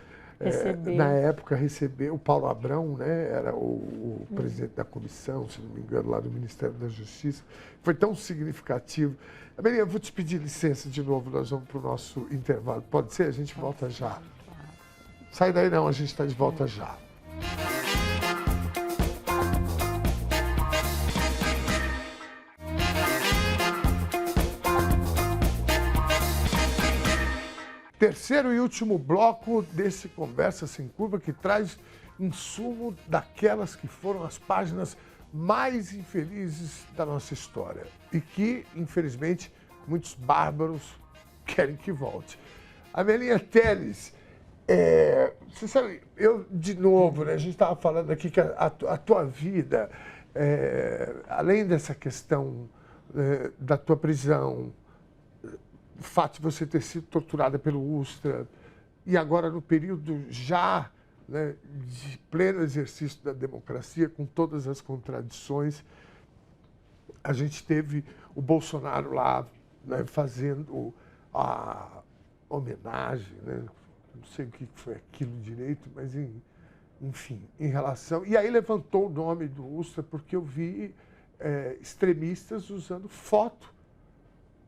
Na época, recebeu o Paulo Abrão, né, era o presidente da comissão, se não me engano, lá do Ministério da Justiça. Foi tão significativo. Amelinha, eu vou te pedir licença de novo, nós vamos para o nosso intervalo. Pode ser? A gente volta já. Sai daí não, a gente está de volta já. Terceiro e último bloco desse Conversa Sem Curva, que traz insumo daquelas que foram as páginas mais infelizes da nossa história e que, infelizmente, muitos bárbaros querem que volte. Amelinha Telles, você sabe, de novo, né, a gente estava falando aqui que a tua vida, além dessa questão da tua prisão, o fato de você ter sido torturada pelo Ustra e agora no período já, né, de pleno exercício da democracia, com todas as contradições, a gente teve o Bolsonaro lá, né, fazendo a homenagem, né, não sei o que foi aquilo direito, mas enfim, em relação... E aí levantou o nome do Ustra porque eu vi extremistas usando foto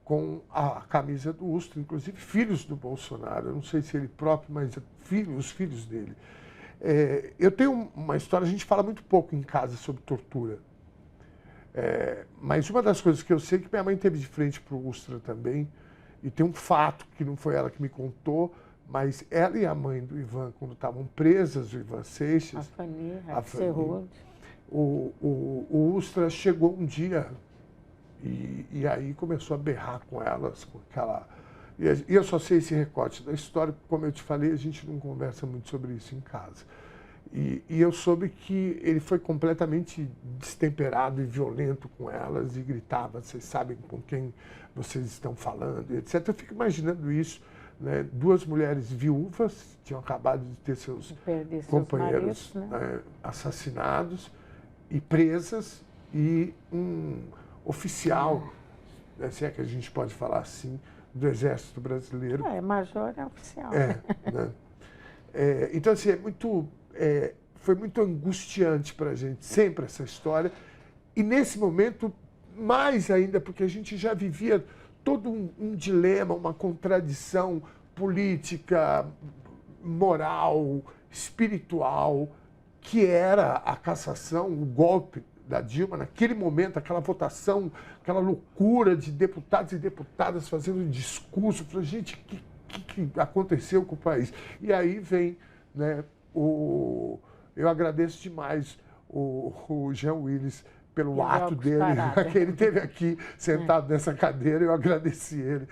com a camisa do Ustra, inclusive filhos do Bolsonaro. Eu não sei se ele próprio, mas os filhos dele. Eu tenho uma história, a gente fala muito pouco em casa sobre tortura. Mas uma das coisas que eu sei é que minha mãe teve de frente para o Ustra também, e tem um fato que não foi ela que me contou, mas ela e a mãe do Ivan, quando estavam presas, o Ivan Seixas... A Fani Cerrudo. O Ustra chegou um dia... E aí começou a berrar com elas, com aquela... E eu só sei esse recorte da história, porque, como eu te falei, a gente não conversa muito sobre isso em casa. E eu soube que ele foi completamente destemperado e violento com elas e gritava: vocês sabem com quem vocês estão falando, etc. Eu fico imaginando isso, né? Duas mulheres viúvas, tinham acabado de ter seus companheiros assassinados e presas, e um oficial, né, se é que a gente pode falar assim, do Exército Brasileiro. Major é oficial. Né? Então, assim, foi muito angustiante para a gente, sempre essa história. E nesse momento, mais ainda, porque a gente já vivia todo um dilema, uma contradição política, moral, espiritual, que era a cassação, o golpe da Dilma, naquele momento, aquela votação, aquela loucura de deputados e deputadas fazendo um discurso. Eu falei, gente, que que aconteceu com o país. E aí vem, né, eu agradeço demais o Jean Willis pelo ato dele, que ele esteve aqui sentado nessa cadeira, eu agradeci ele.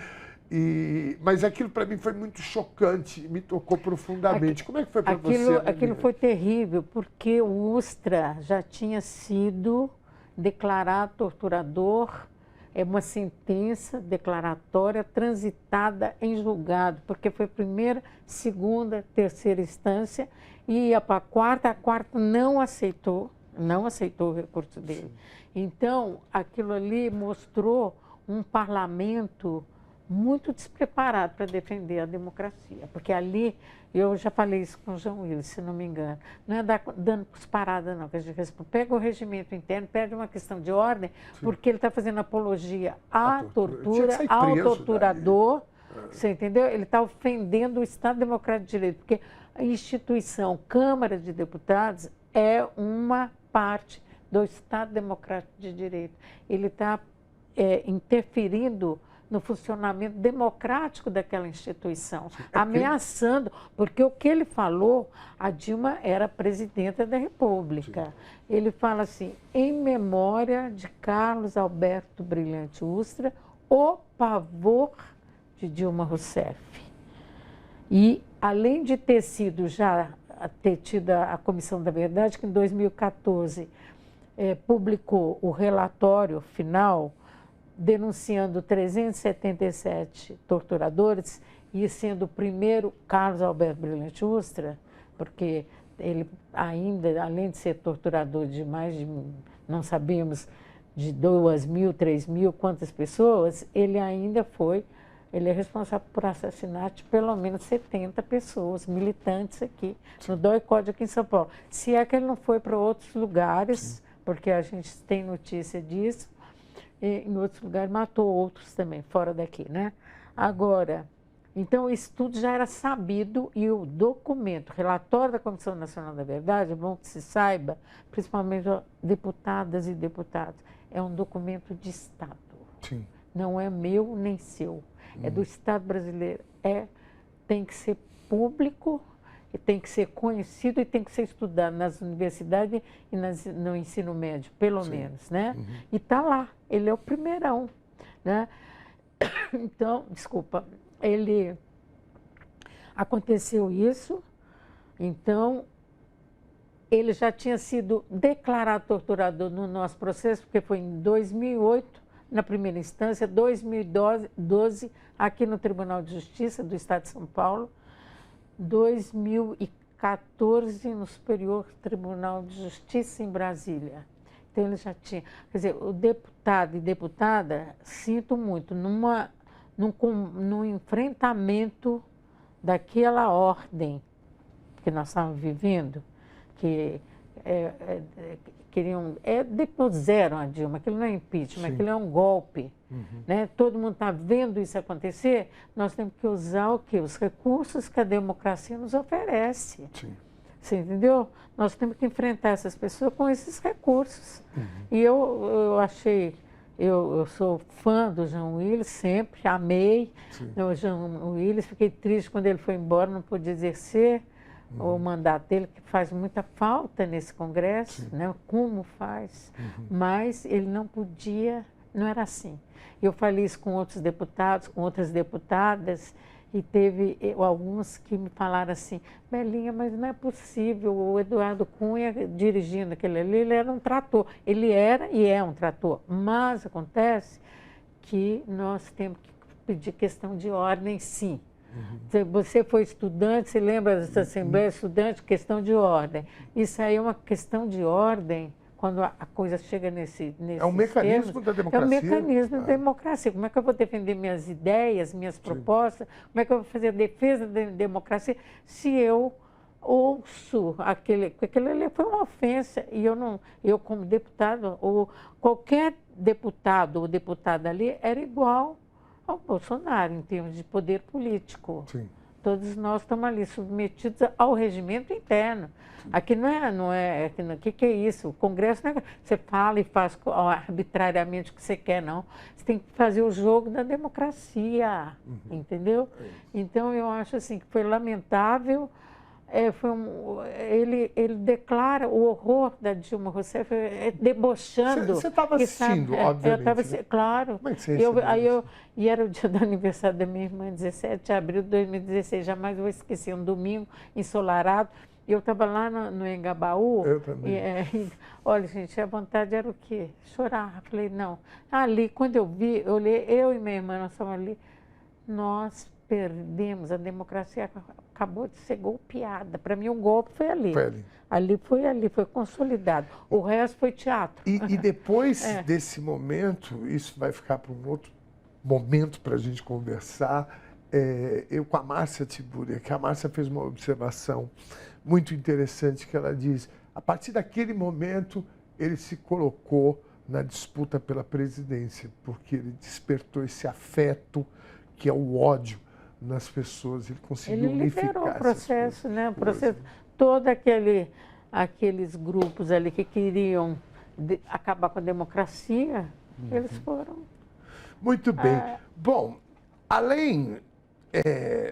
Mas aquilo para mim foi muito chocante, me tocou profundamente. Como é que foi para você? Aquilo foi terrível, porque o Ustra já tinha sido declarado torturador, é uma sentença declaratória transitada em julgado, porque foi primeira, segunda, terceira instância, e ia para a quarta não aceitou o recurso dele. Então, aquilo ali mostrou um parlamento muito despreparado para defender a democracia, porque ali, eu já falei isso com o Jean Willis, se não me engano, não é dando cusparada não, que a gente responde, pega o regimento interno, perde uma questão de ordem, porque ele está fazendo apologia à tortura, ao torturador, você entendeu? Ele está ofendendo o Estado Democrático de Direito, porque a instituição Câmara de Deputados é uma parte do Estado Democrático de Direito. Ele está interferindo no funcionamento democrático daquela instituição, ameaçando, porque o que ele falou, a Dilma era presidenta da República. Sim. Ele fala assim, em memória de Carlos Alberto Brilhante Ustra, o pavor de Dilma Rousseff. E, além de ter tido a Comissão da Verdade, que em 2014 publicou o relatório final, denunciando 377 torturadores e sendo o primeiro Carlos Alberto Brilhante Ustra, porque ele ainda, além de ser torturador de mais de, não sabemos, de 2.000, 3.000, quantas pessoas, ele é responsável por assassinato de pelo menos 70 pessoas, militantes aqui, no DOI-CODE aqui em São Paulo. Se é que ele não foi para outros lugares, porque a gente tem notícia disso, em outros lugares, matou outros também, fora daqui, né? Agora, então isso tudo já era sabido e o documento, relatório da Comissão Nacional da Verdade, é bom que se saiba, principalmente deputadas e deputados, é um documento de Estado. Sim. Não é meu nem seu, é do Estado brasileiro. Tem que ser público, tem que ser conhecido e tem que ser estudado nas universidades e no ensino médio, pelo menos, né? Uhum. E está lá, ele é o primeirão, né? Então, desculpa, aconteceu isso, então, ele já tinha sido declarado torturador no nosso processo, porque foi em 2008, na primeira instância, 2012, aqui no Tribunal de Justiça do Estado de São Paulo, 2014 no Superior Tribunal de Justiça em Brasília. Então ele já tinha, quer dizer, o deputado e deputada, sinto muito, num enfrentamento daquela ordem que nós estávamos vivendo, que depuseram a Dilma, aquilo não é impeachment, aquilo é um golpe. Uhum. Né? Todo mundo está vendo isso acontecer, nós temos que usar o quê? Os recursos que a democracia nos oferece. Sim. Você entendeu? Nós temos que enfrentar essas pessoas com esses recursos. Uhum. E eu sou fã do Jean Willis, sempre, amei o Jean Willis, fiquei triste quando ele foi embora, não pude exercer o mandato dele, que faz muita falta nesse Congresso, né? Como faz, mas ele não podia, não era assim. Eu falei isso com outros deputados, com outras deputadas, e teve alguns que me falaram assim, Melinha, mas não é possível, o Eduardo Cunha dirigindo aquele ali, ele era um trator. Ele era e é um trator, mas acontece que nós temos que pedir questão de ordem, sim. Você foi estudante, você lembra dessa Assembleia Estudante, questão de ordem. Isso aí é uma questão de ordem, quando a coisa chega nesse é um mecanismo da democracia. É um mecanismo da democracia. Como é que eu vou defender minhas ideias, minhas propostas? Como é que eu vou fazer a defesa da democracia se eu ouço aquele ali foi uma ofensa e eu como deputado, ou qualquer deputado ou deputada ali era igual ao Bolsonaro, em termos de poder político. Sim. todos nós estamos ali submetidos ao regimento interno. Aqui o que é isso? O Congresso não é, você fala e faz arbitrariamente o que você quer, não. Você tem que fazer o jogo da democracia, entendeu? Então, eu acho assim que foi lamentável. Ele declara o horror da Dilma Rousseff, debochando. Você estava assistindo, obviamente. Eu estava, né? claro. Como é que você recebeu isso? E era o dia do aniversário da minha irmã, 17 de abril de 2016, jamais vou esquecer, um domingo ensolarado. Eu estava lá no Engabaú. Eu também. Olha, gente, a vontade era o quê? Chorar. Eu falei, não. Ali, quando eu vi, eu olhei, eu e minha irmã, nós estávamos ali, nós perdemos, a democracia acabou de ser golpeada. Para mim, o golpe foi ali. Foi ali. Foi consolidado. O resto foi teatro. E depois desse momento, isso vai ficar para um outro momento para a gente conversar, eu com a Márcia Tibúria, que a Márcia fez uma observação muito interessante, que ela diz, a partir daquele momento, ele se colocou na disputa pela presidência, porque ele despertou esse afeto, que é o ódio nas pessoas, ele conseguiu unificar. Ele liderou o processo, né? O processo, todos aqueles grupos ali que queriam acabar com a democracia, eles foram... Muito bem. Bom, além...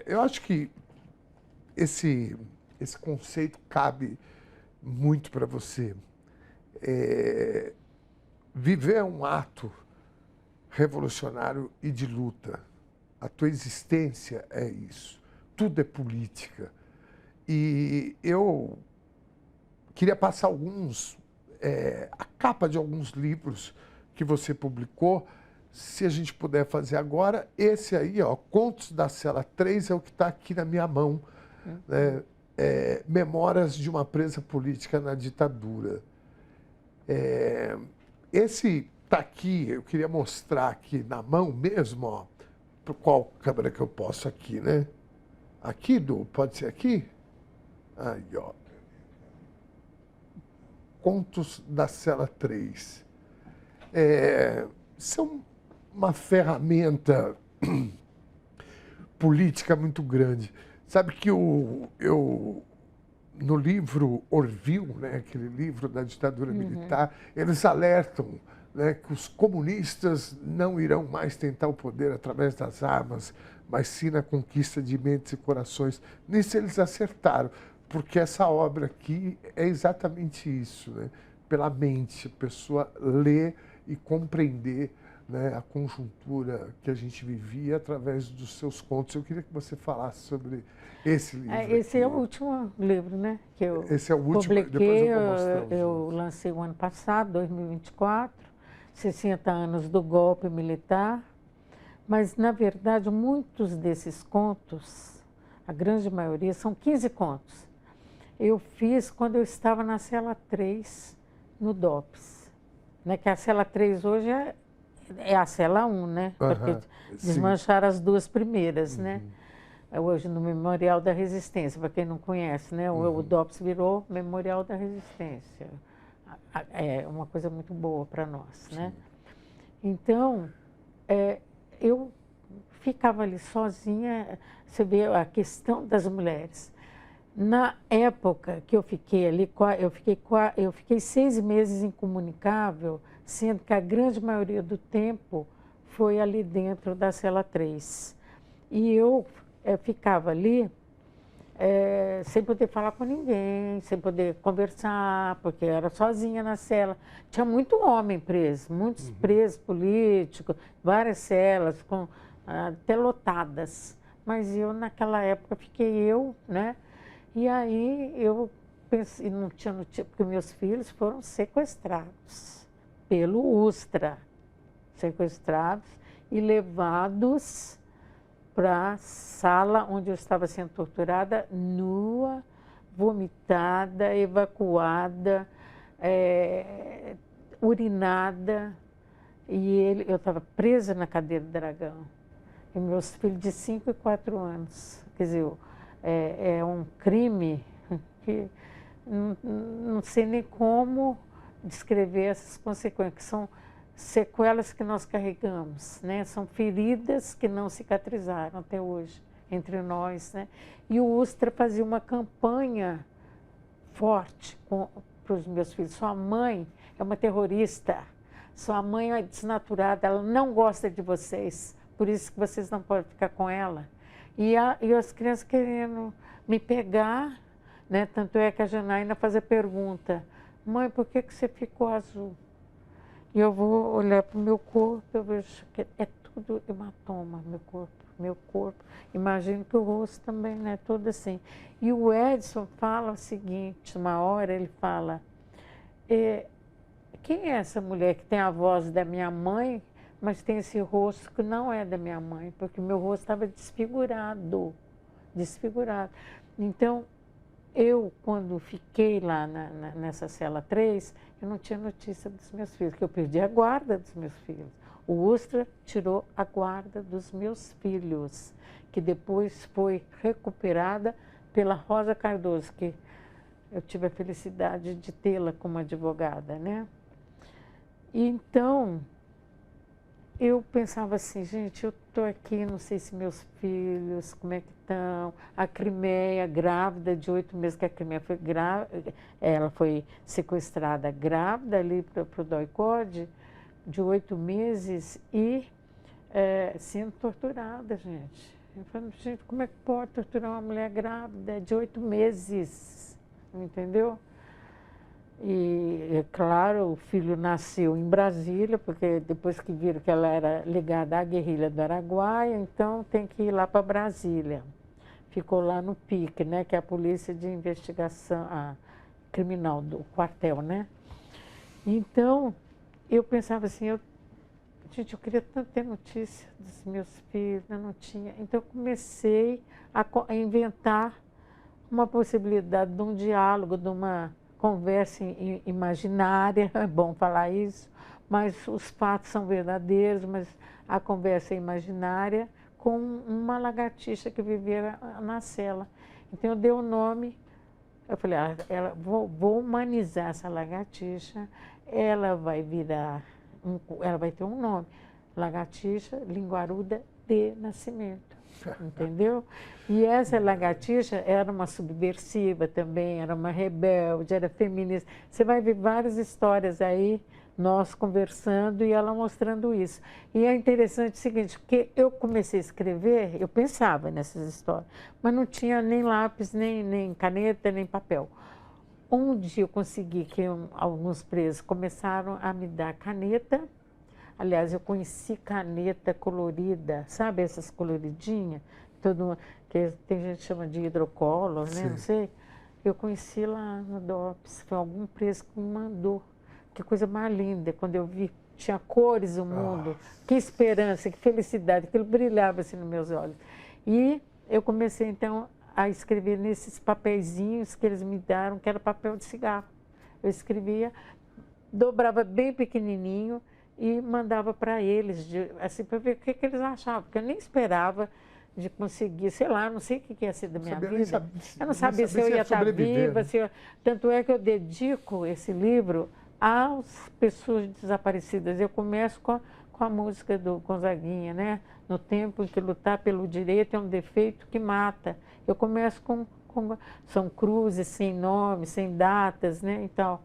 eu acho que esse conceito cabe muito para você. Viver é um ato revolucionário e de luta. A tua existência é isso. Tudo é política. E eu queria passar a capa de alguns livros que você publicou, se a gente puder fazer agora. Esse aí, ó, Contos da Cela 3, é o que está aqui na minha mão. Né? Memórias de uma presa política na ditadura. Esse está aqui, eu queria mostrar aqui na mão mesmo, ó. Qual câmera que eu posso aqui, né? Aqui, pode ser aqui? Aí, ó. Contos da Cela 3. São uma ferramenta política muito grande. Sabe que no livro Orville, né, aquele livro da ditadura militar, eles alertam, né, que os comunistas não irão mais tentar o poder através das armas, mas sim na conquista de mentes e corações. Nisso eles acertaram, porque essa obra aqui é exatamente isso, né? Pela mente, a pessoa ler e compreender, né, a conjuntura que a gente vivia através dos seus contos. Eu queria que você falasse sobre esse livro. Esse é o último livro, né, que eu Esse é o último, publiquei. Depois eu vou mostrar eu lancei o ano passado, 2024, 60 anos do golpe militar. Mas, na verdade, muitos desses contos, a grande maioria, são 15 contos. Eu fiz quando eu estava na Cela 3, no DOPS. Né, que a Cela 3 hoje é a Cela 1, né? Porque desmancharam as duas primeiras, né? Hoje no Memorial da Resistência, para quem não conhece, né? O DOPS virou Memorial da Resistência. É uma coisa muito boa para nós, né? Então, eu ficava ali sozinha. Você vê a questão das mulheres. Na época que eu fiquei ali, eu fiquei 6 meses incomunicável, sendo que a grande maioria do tempo foi ali dentro da Cela 3. E eu ficava ali sem poder falar com ninguém, sem poder conversar, porque eu era sozinha na cela. Tinha muito homem preso, muitos presos políticos, várias celas, até lotadas. Mas eu, naquela época, fiquei né? E aí eu pensei, não tinha notícia, porque meus filhos foram sequestrados pelo USTRA, sequestrados e levados para a sala onde eu estava sendo torturada, nua, vomitada, evacuada, urinada. E eu estava presa na cadeira do dragão. E meus filhos de 5 e 4 anos. Quer dizer, é um crime que não sei nem como descrever essas consequências, que são sequelas que nós carregamos, né? São feridas que não cicatrizaram até hoje. entre nós, né? E o Ustra fazia uma campanha forte para os meus filhos. Sua mãe é uma terrorista, sua mãe é desnaturada, ela não gosta de vocês, por isso que vocês não podem ficar com ela. E as crianças querendo me pegar, né? Tanto é que a Janaína fazia pergunta, mãe, por que você ficou azul? E eu vou olhar para o meu corpo, eu vejo que é tudo hematoma, meu corpo. Imagino que o rosto também, né? Todo assim. E o Edson fala o seguinte, uma hora ele fala, quem é essa mulher que tem a voz da minha mãe, mas tem esse rosto que não é da minha mãe, porque meu rosto estava desfigurado. Então, eu, quando fiquei lá nessa cela 3, eu não tinha notícia dos meus filhos, porque eu perdi a guarda dos meus filhos. O Ustra tirou a guarda dos meus filhos, que depois foi recuperada pela Rosa Cardoso, que eu tive a felicidade de tê-la como advogada, né? Então, eu pensava assim, gente, eu estou aqui, não sei se meus filhos, como é que estão. A Crimeia, grávida de 8 meses, que a Crimeia foi grávida, ela foi sequestrada grávida ali para o DOI-CODE, de 8 meses e sendo torturada, gente. Eu falei, gente, como é que pode torturar uma mulher grávida de 8 meses? Entendeu? E, é claro, o filho nasceu em Brasília, porque depois que viram que ela era ligada à guerrilha do Araguaia, então tem que ir lá para Brasília. Ficou lá no PIC, né, que é a Polícia de Investigação Criminal do quartel, né? Então, eu pensava assim, gente, eu queria tanto ter notícia dos meus filhos, eu não tinha. Então, eu comecei a inventar uma possibilidade de um diálogo, de uma conversa imaginária, é bom falar isso, mas os fatos são verdadeiros, mas a conversa é imaginária, com uma lagartixa que vivia na cela. Então eu dei o nome, eu falei, vou humanizar essa lagartixa, ela vai virar, ela vai ter um nome, lagartixa linguaruda de Nascimento. Entendeu? E essa lagartixa era uma subversiva também, era uma rebelde, era feminista. Você vai ver várias histórias aí, nós conversando e ela mostrando isso. E é interessante o seguinte, porque eu comecei a escrever, eu pensava nessas histórias, mas não tinha nem lápis, nem caneta, nem papel. Um dia eu consegui que alguns presos começaram a me dar caneta. Aliás, eu conheci caneta colorida, sabe essas coloridinhas? Que tem gente que chama de hidrocolor, né? Não sei. Eu conheci lá no DOPS, foi algum preso que me mandou. Que coisa mais linda, quando eu vi, tinha cores o mundo, que esperança, que felicidade, aquilo brilhava assim nos meus olhos. E eu comecei então a escrever nesses papeizinhos que eles me deram, que era papel de cigarro. Eu escrevia, dobrava bem pequenininho, e mandava para eles, assim, para ver o que eles achavam, porque eu nem esperava de conseguir, sei lá, não sei o que ia ser da minha vida. Eu não sabia se eu ia estar viva, né? Tanto é que eu dedico esse livro às pessoas desaparecidas. Eu começo com a música do Gonzaguinha, né? No tempo em que lutar pelo direito é um defeito que mata. Eu começo com são cruzes sem nome, sem datas, né, e tal.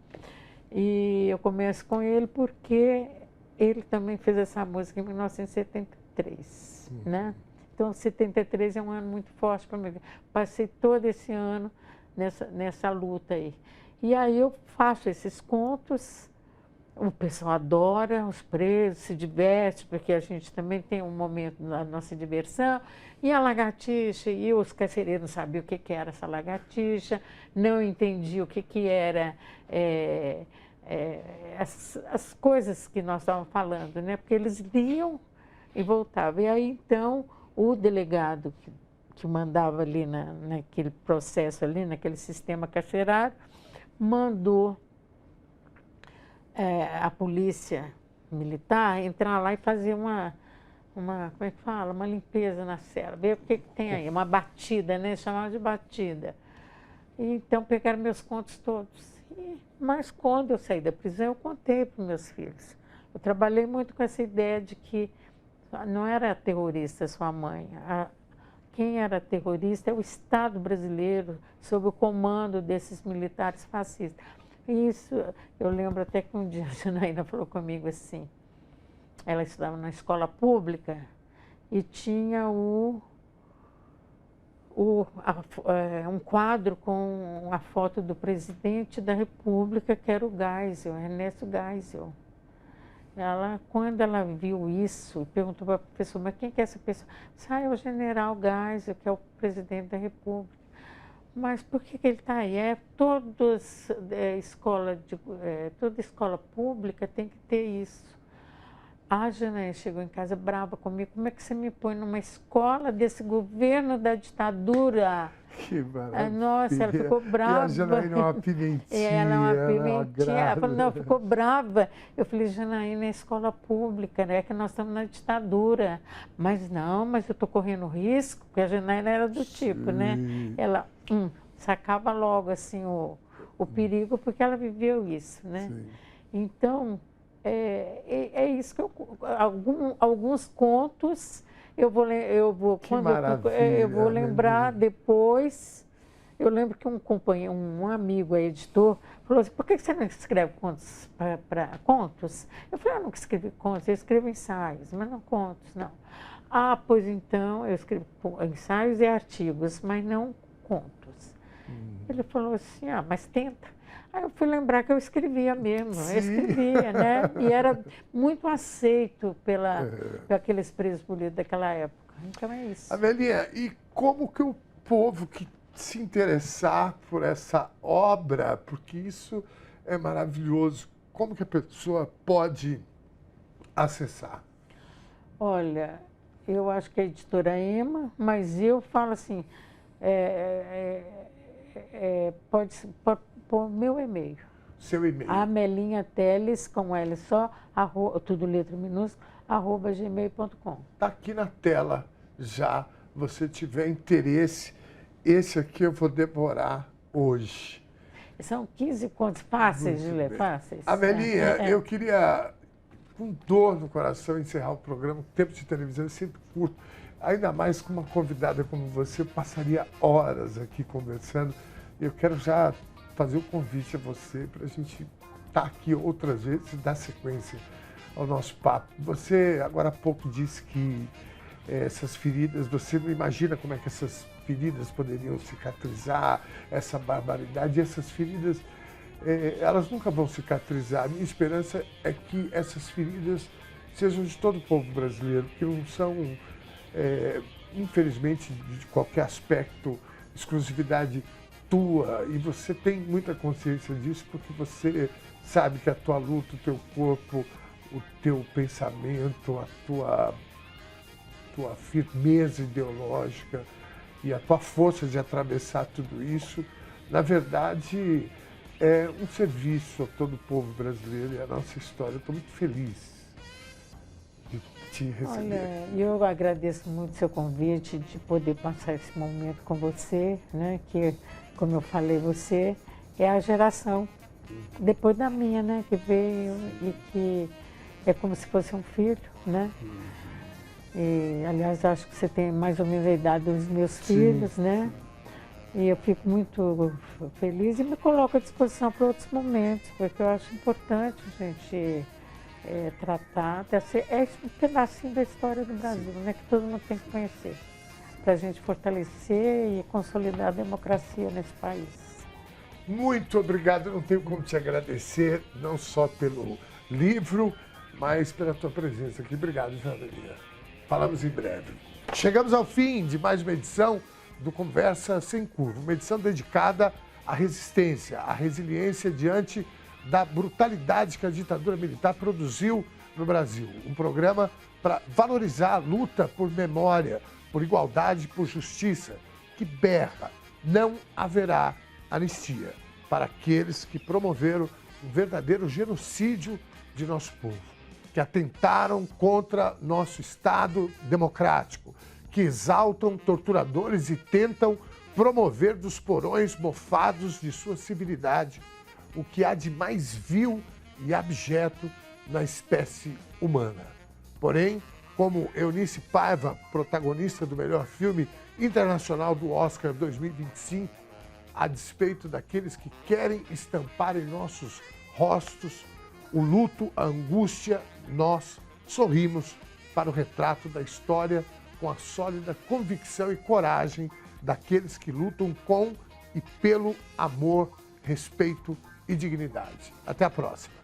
E eu começo com ele porque ele também fez essa música em 1973, né? Então, 73 é um ano muito forte para mim. Passei todo esse ano nessa luta aí. E aí eu faço esses contos, o pessoal adora, os presos se diverte, porque a gente também tem um momento da nossa diversão. E a lagartixa, e os carcereiros não sabiam o que era essa lagartixa, não entendiam o que era... as coisas que nós estávamos falando, né? Porque eles liam e voltavam. E aí, então, o delegado que mandava ali naquele processo ali, naquele sistema carcerário, mandou a polícia militar entrar lá e fazer uma como é que fala? Uma limpeza na cela. Ver o que tem aí, uma batida, né? Chamava de batida. E, então, pegaram meus contos todos. Mas quando eu saí da prisão, eu contei para os meus filhos. Eu trabalhei muito com essa ideia de que não era terrorista sua mãe. quem era terrorista é o Estado brasileiro, sob o comando desses militares fascistas. Isso, eu lembro até que um dia a Janaína falou comigo assim, ela estudava na escola pública e tinha um quadro com a foto do presidente da República, que era o Geisel, Ernesto Geisel. Quando ela viu isso, perguntou para a professora, mas quem que é essa pessoa? É o general Geisel, que é o presidente da República. Mas por que ele está aí? Toda escola pública tem que ter isso. A Janaína chegou em casa brava comigo. Como é que você me põe numa escola desse governo da ditadura? Que maravilha. Nossa, ela ficou brava. E a Janaína é uma pimentinha. Ela é uma pimentinha. Ela falou, não, ficou brava. Eu falei, Janaína, é escola pública, né? É que nós estamos na ditadura. Mas eu estou correndo risco, porque a Janaína era do tipo, né? Ela sacava logo assim o perigo, porque ela viveu isso, né? Sim. Então, é isso que alguns contos eu vou lembrar depois. Eu lembro que um amigo, editor, falou assim, por que você não escreve contos para contos? Eu falei, eu não escrevo contos, eu escrevo ensaios, mas não contos, não. Pois então, eu escrevo ensaios e artigos, mas não contos. Ele falou assim, mas tenta. Aí eu fui lembrar que eu escrevia mesmo, eu escrevia, né? E era muito aceito por aqueles presos políticos daquela época. Então é isso. Amelinha, e como que o povo que se interessar por essa obra, porque isso é maravilhoso, como que a pessoa pode acessar? Olha, eu acho que é a editora Ema, mas eu falo assim, pode por meu e-mail. Seu e-mail. Amelinha Teles, com L só, tudo letra minúscula, @gmail.com. Está aqui na tela já, você tiver interesse, esse aqui eu vou devorar hoje. São 15 contos fáceis de ler, fáceis. Amelinha, eu queria, com dor no coração, encerrar o programa. O tempo de televisão é sempre curto, ainda mais com uma convidada como você, eu passaria horas aqui conversando. Eu quero já fazer o convite a você para a gente estar aqui outras vezes e dar sequência ao nosso papo. Você, agora há pouco, disse que essas feridas, você não imagina como é que essas feridas poderiam cicatrizar, essa barbaridade. E essas feridas, elas nunca vão cicatrizar. A minha esperança é que essas feridas sejam de todo o povo brasileiro, que não são, infelizmente, de qualquer aspecto, exclusividade tua, e você tem muita consciência disso, porque você sabe que a tua luta, o teu corpo, o teu pensamento, a tua firmeza ideológica e a tua força de atravessar tudo isso, na verdade, é um serviço a todo o povo brasileiro e a nossa história. Eu estou muito feliz de te receber. Olha, eu agradeço muito o seu convite, de poder passar esse momento com você, né, que, como eu falei, você é a geração depois da minha, né, que veio e que é como se fosse um filho, né? E, aliás, acho que você tem mais ou menos a idade dos meus filhos, né? E eu fico muito feliz e me coloco à disposição para outros momentos, porque eu acho importante a gente tratar um pedacinho da história do Brasil, né, que todo mundo tem que conhecer, para a gente fortalecer e consolidar a democracia nesse país. Muito obrigado, não tenho como te agradecer, não só pelo livro, mas pela tua presença aqui. Obrigado, Amelinha. Falamos em breve. Chegamos ao fim de mais uma edição do Conversa Sem Curva, uma edição dedicada à resistência, à resiliência diante da brutalidade que a ditadura militar produziu no Brasil. Um programa para valorizar a luta por memória, por igualdade, por justiça, que berra: não haverá anistia para aqueles que promoveram um verdadeiro genocídio de nosso povo, que atentaram contra nosso Estado democrático, que exaltam torturadores e tentam promover dos porões mofados de sua civilidade o que há de mais vil e abjeto na espécie humana. Porém, como Eunice Paiva, protagonista do melhor filme internacional do Oscar 2025, a despeito daqueles que querem estampar em nossos rostos o luto, a angústia, nós sorrimos para o retrato da história com a sólida convicção e coragem daqueles que lutam com e pelo amor, respeito e dignidade. Até a próxima.